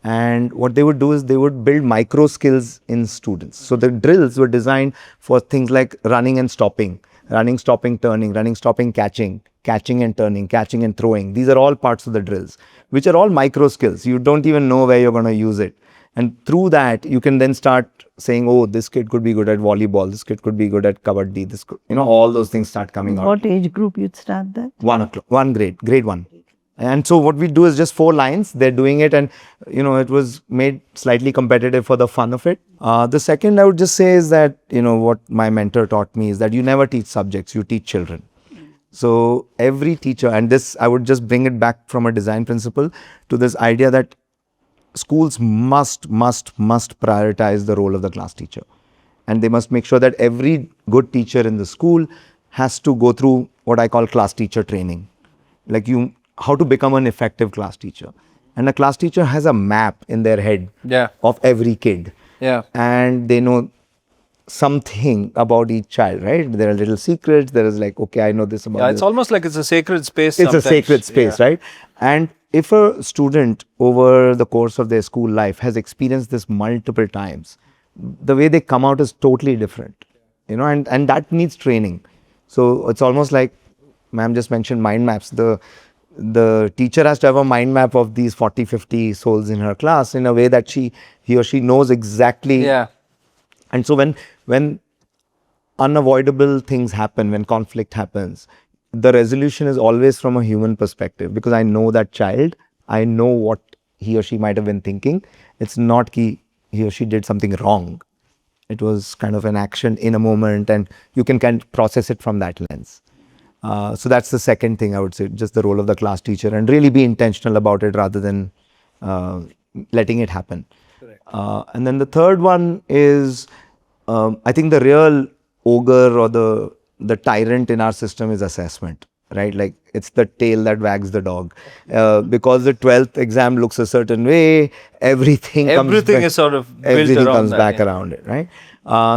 And what they would do is they would build micro skills in students. So the drills were designed for things like running and stopping, running, stopping, turning, running, stopping, catching, catching and turning, catching and throwing. These are all parts of the drills, which are all micro skills. You don't even know where you're going to use it. And through that, you can then start saying, oh, this kid could be good at volleyball, this kid could be good at kabaddi, this could, all those things start coming out. What age group you'd start that? One grade 1. And so what we do is just 4 lines, they're doing it, and it was made slightly competitive for the fun of it. The second I would just say is that, what my mentor taught me is that you never teach subjects, you teach children. So every teacher, and this I would just bring it back from a design principle to this idea that schools must prioritize the role of the class teacher. And they must make sure that every good teacher in the school has to go through what I call class teacher training. Like how to become an effective class teacher. And a class teacher has a map in their head of every kid. Yeah. And they know something about each child, right? There are little secrets. There is like, okay, I know this about this. It's almost like it's a sacred space. It's a sacred space, right? And if a student over the course of their school life has experienced this multiple times, the way they come out is totally different, and that needs training. So it's almost like ma'am just mentioned mind maps. The teacher has to have a mind map of these 40, 50 souls in her class in a way that he or she knows exactly. Yeah. And so when unavoidable things happen, when conflict happens, the resolution is always from a human perspective, because I know that child, I know what he or she might have been thinking. It's not he or she did something wrong. It was kind of an action in a moment, and you can kind of process it from that lens. So that's the second thing I would say, just the role of the class teacher, and really be intentional about it rather than letting it happen. And then the third one is, I think the real ogre or the tyrant in our system is assessment, right? Like it's the tail that wags the dog. Because the 12th exam looks a certain way, everything Everything is sort of built everything around comes that, back yeah. around it, right?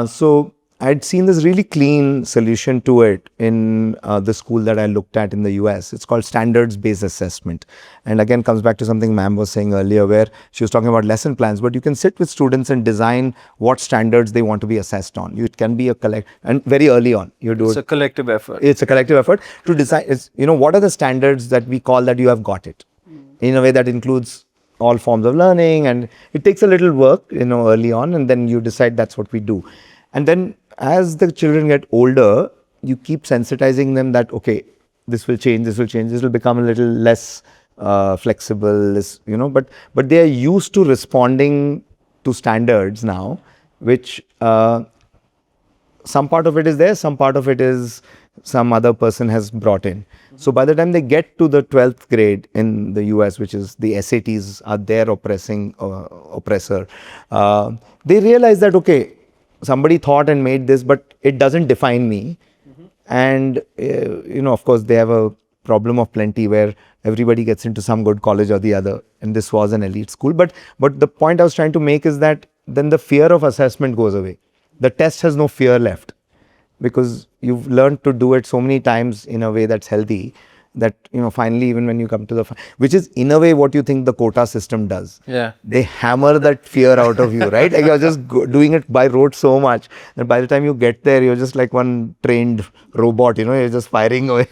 So I'd seen this really clean solution to it in the school that I looked at in the US. It's called standards-based assessment. And again, comes back to something ma'am was saying earlier, where she was talking about lesson plans, but you can sit with students and design what standards they want to be assessed on. It can be a and very early on, you do It's a collective effort. It's a collective effort to decide, what are the standards that we call that you have got it in a way that includes all forms of learning, and it takes a little work, early on, and then you decide that's what we do. And then as the children get older, you keep sensitizing them that, okay, this will change, this will become a little less flexible, but they are used to responding to standards now, which some part of it is there, some part of it is some other person has brought in. So by the time they get to the 12th grade in the US, which is the SATs are their oppressor, they realize that, okay, somebody thought and made this, but it doesn't define me. And, of course, they have a problem of plenty where everybody gets into some good college or the other. And this was an elite school. But the point I was trying to make is that then the fear of assessment goes away. The test has no fear left, because you've learned to do it so many times in a way that's healthy that, finally, even when you come to which is in a way what you think the quota system does. Yeah. They hammer that fear out of you, right? Like you're just doing it by rote so much that by the time you get there, you're just like one trained robot, you're just firing away.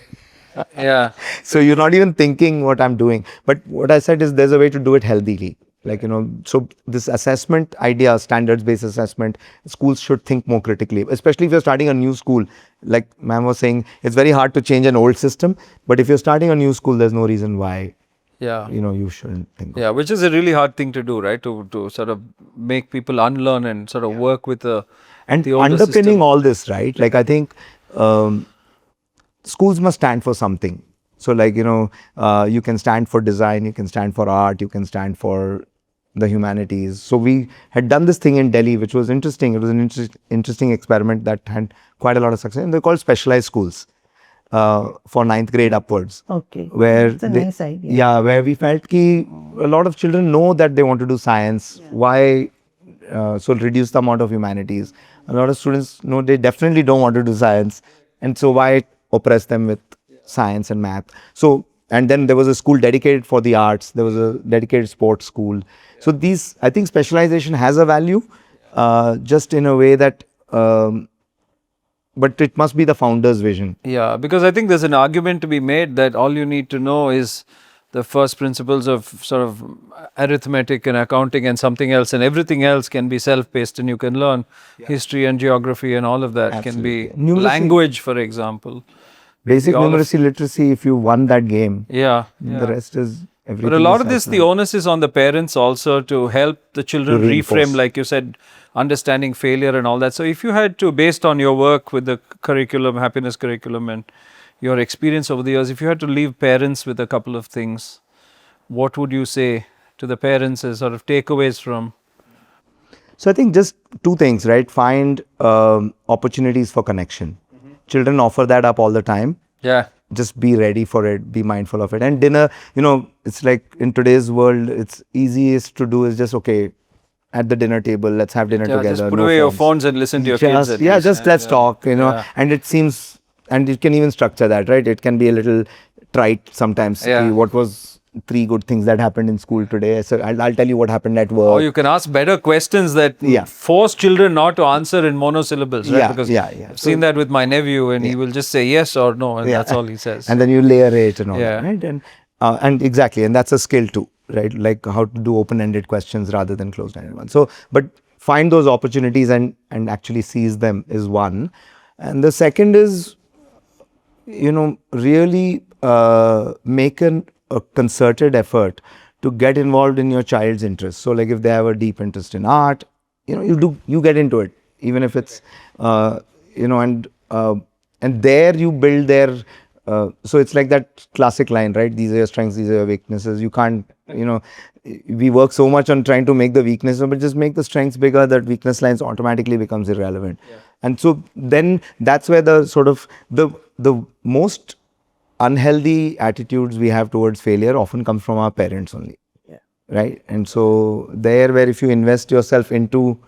Yeah. So you're not even thinking what I'm doing. But what I said is there's a way to do it healthily. Like, so this assessment idea, standards-based assessment, schools should think more critically, especially if you're starting a new school. Like ma'am was saying, it's very hard to change an old system, but if you're starting a new school, there's no reason why, Yeah. you shouldn't think. Yeah, which is a really hard thing to do, right? To sort of make people unlearn and sort of work with the older Underpinning system. all this, right? Like I think schools must stand for something. So like, you can stand for design, you can stand for art, you can stand for the humanities. So we had done this thing in Delhi, which was interesting. It was an interesting experiment that had quite a lot of success. And they're called specialized schools for 9th grade upwards. Okay. Where It's a nice idea. Yeah, where we felt ki a lot of children know that they want to do science. Why? So reduce the amount of humanities. A lot of students know they definitely don't want to do science. And so why oppress them with science and math? So, and then there was a school dedicated for the arts. There was a dedicated sports school. So these, I think specialization has a value, just in a way that, but it must be the founder's vision. Yeah, because I think there's an argument to be made that all you need to know is the first principles of sort of arithmetic and accounting and something else, and everything else can be self-paced, and you can learn history and geography and all of that. Can be Numeracy. language, for example. Basic all of- numeracy literacy, if you won that game, Yeah. the rest is everything. But a lot is of this, the self-learned. onus is on the parents also to help the children To reinforce. reframe, like you said, understanding failure and all that. So if you had to, based on your work with the curriculum, happiness curriculum, and your experience over the years, if you had to leave parents with a couple of things, what would you say to the parents as sort of takeaways from? So I think just two things, right? Find opportunities for connection. Children offer that up all the time. Yeah. Just be ready for it, be mindful of it. And dinner, it's like in today's world, it's easiest to do is just, okay, at the dinner table, let's have dinner together. Just put no away your phones and listen to your kids. At least. Just let's talk, Yeah. and it seems, and it can even structure that, right? It can be a little trite sometimes. Yeah. What was 3 good things that happened in school today? So I'll tell you what happened at work. Or you can ask better questions that Yeah. force children not to answer in monosyllables, right? Yeah, Because yeah. I've seen that with my nephew, and he will just say yes or no, and Yeah. that's all he says. And then you layer it and all Yeah. that, right? And exactly, and that's a skill too, right? Like how to do open-ended questions rather than closed-ended ones. So, but find those opportunities and actually seize them is one. And the second is, really make a concerted effort to get involved in your child's interests. So like if they have a deep interest in art, you get into it, even if it's, and there you build their so it's like that classic line, right? These are your strengths, these are your weaknesses. You can't, we work so much on trying to make the weakness, but just make the strengths bigger, that weakness lines automatically becomes irrelevant. And so then that's where the sort of the most unhealthy attitudes we have towards failure often come from our parents only. Right? And so there, where if you invest yourself into,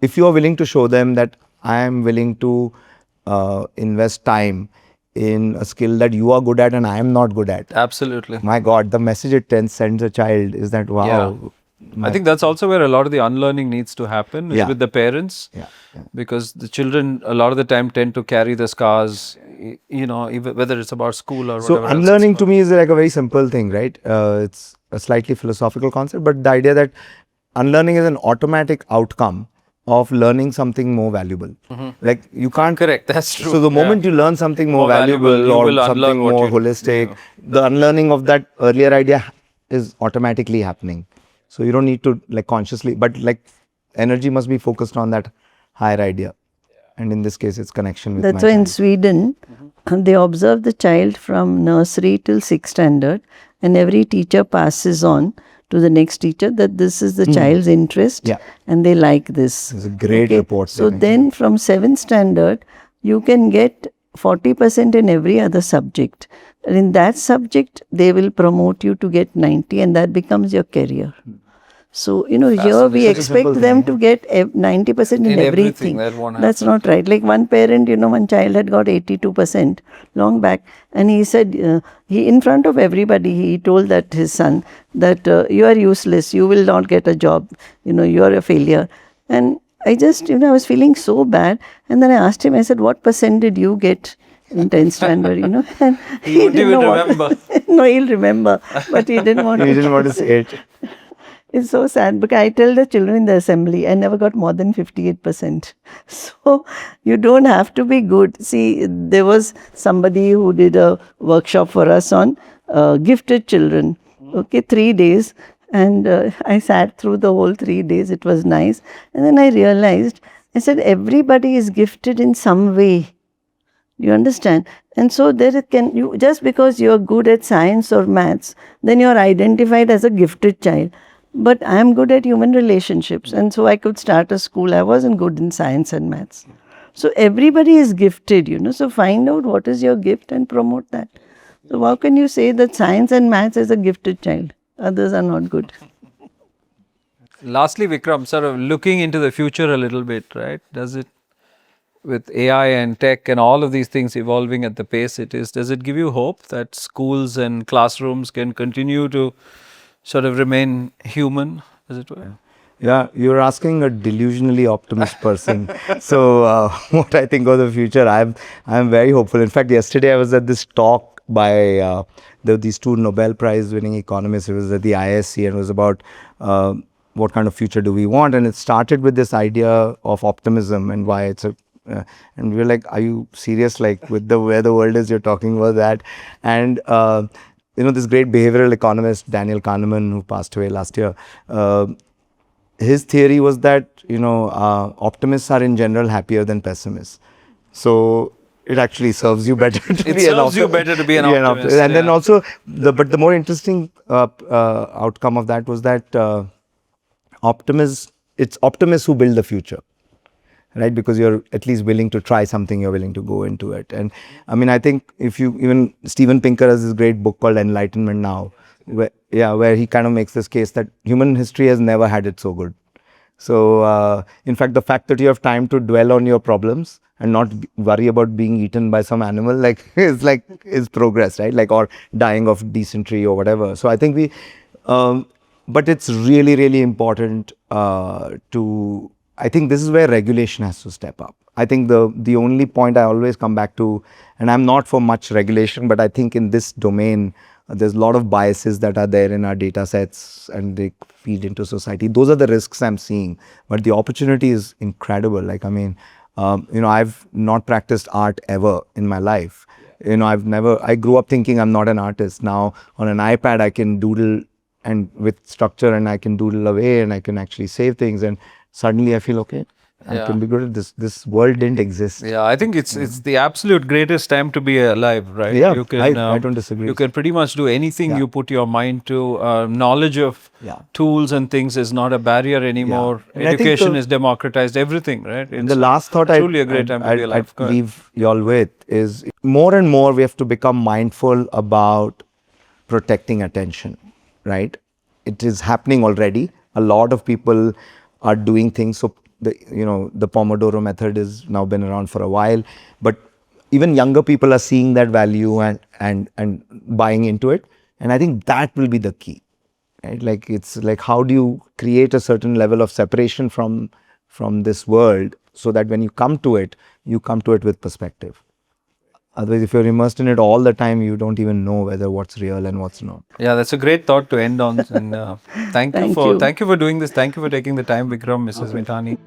if you are willing to show them that I am willing to invest time in a skill that you are good at and I am not good at. Absolutely. My God, the message it sends a child is that, wow. I think that's also where a lot of the unlearning needs to happen, is with the parents. Because the children a lot of the time tend to carry the scars, even whether it's about school or whatever. So unlearning to me is like a very simple thing, right? It's a slightly philosophical concept, but the idea that unlearning is an automatic outcome of learning something more valuable. Like you can't. Correct, that's true. So the moment you learn something more valuable or something more holistic, the unlearning of that earlier idea is automatically happening. So you don't need to like consciously, but like energy must be focused on that higher idea. And in this case, it's connection with. That's why in Sweden, they observe the child from nursery till 6th standard, and every teacher passes on to the next teacher that this is the child's interest, and they like this. It's a great report. So then from 7th standard, you can get 40% in every other subject. And in that subject, they will promote you to get 90, and that becomes your career. So, here we expect them to get 90% in everything. That's not right. Like one parent, one child had got 82% long back, and he said, he in front of everybody, he told that his son that you are useless, you will not get a job, you are a failure. And I just, I was feeling so bad. And then I asked him, I said, what percent did you get in 10th standard, And he won't even remember. No, he'll remember, but he didn't want He didn't want to say it. It's so sad because I tell the children in the assembly, I never got more than 58%. So you don't have to be good. See, there was somebody who did a workshop for us on gifted children. Okay, 3 days. And I sat through the whole 3 days. It was nice. And then I realized, I said, everybody is gifted in some way. You understand? And so just because you're good at science or maths, then you're identified as a gifted child. But I'm good at human relationships, and so I could start a school. I wasn't good in science and maths. So everybody is gifted, So find out what is your gift and promote that. So how can you say that science and maths is a gifted child? Others are not good. Lastly, Vikram, sort of looking into the future a little bit, right? Does it, with AI and tech and all of these things evolving at the pace it is, does it give you hope that schools and classrooms can continue to sort of remain human, as it were? Yeah, you're asking a delusionally optimist person. So what I think of the future, I'm very hopeful. In fact, yesterday I was at this talk by these two Nobel Prize winning economists. It was at the ISC, and it was about what kind of future do we want. And it started with this idea of optimism and why it's and we were like, are you serious? Like with where the world is, you're talking about that. And this great behavioral economist, Daniel Kahneman, who passed away last year, his theory was that, optimists are in general happier than pessimists. So it actually serves you better to be an optimist. And then also, but the more interesting outcome of that was that it's optimists who build the future. Right, because you're at least willing to try something, you're willing to go into it. And I mean, I think even Steven Pinker has this great book called Enlightenment Now, where he kind of makes this case that human history has never had it so good. So, in fact, the fact that you have time to dwell on your problems and not worry about being eaten by some animal, is progress, right? Or dying of dysentery or whatever. So I think but it's really, really important I think this is where regulation has to step up. I think the only point I always come back to, and I'm not for much regulation, but I think in this domain, there's a lot of biases that are there in our data sets and they feed into society. Those are the risks I'm seeing, but the opportunity is incredible. I've not practiced art ever in my life. I grew up thinking I'm not an artist. Now on an iPad, I can doodle and with structure and I can doodle away and I can actually save things. And suddenly I feel, okay, I can be good at this. This world didn't exist. Yeah, I think it's the absolute greatest time to be alive, right? Yeah, You can, I don't disagree. You can pretty much do anything you put your mind to. Knowledge of tools and things is not a barrier anymore. And I think Education is democratized. Everything, right? And the last thought truly a great time to be alive. I'd leave y'all with is more and more we have to become mindful about protecting attention, right? It is happening already. A lot of people are doing things. So the Pomodoro method has now been around for a while, but even younger people are seeing that value and buying into it. And I think that will be the key, right? Like it's like, how do you create a certain level of separation from this world so that when you come to it with perspective. Otherwise, if you're immersed in it all the time, you don't even know whether what's real and what's not. Yeah, that's a great thought to end on. And thank you for doing this. Thank you for taking the time, Vikram, Mrs. Vithani.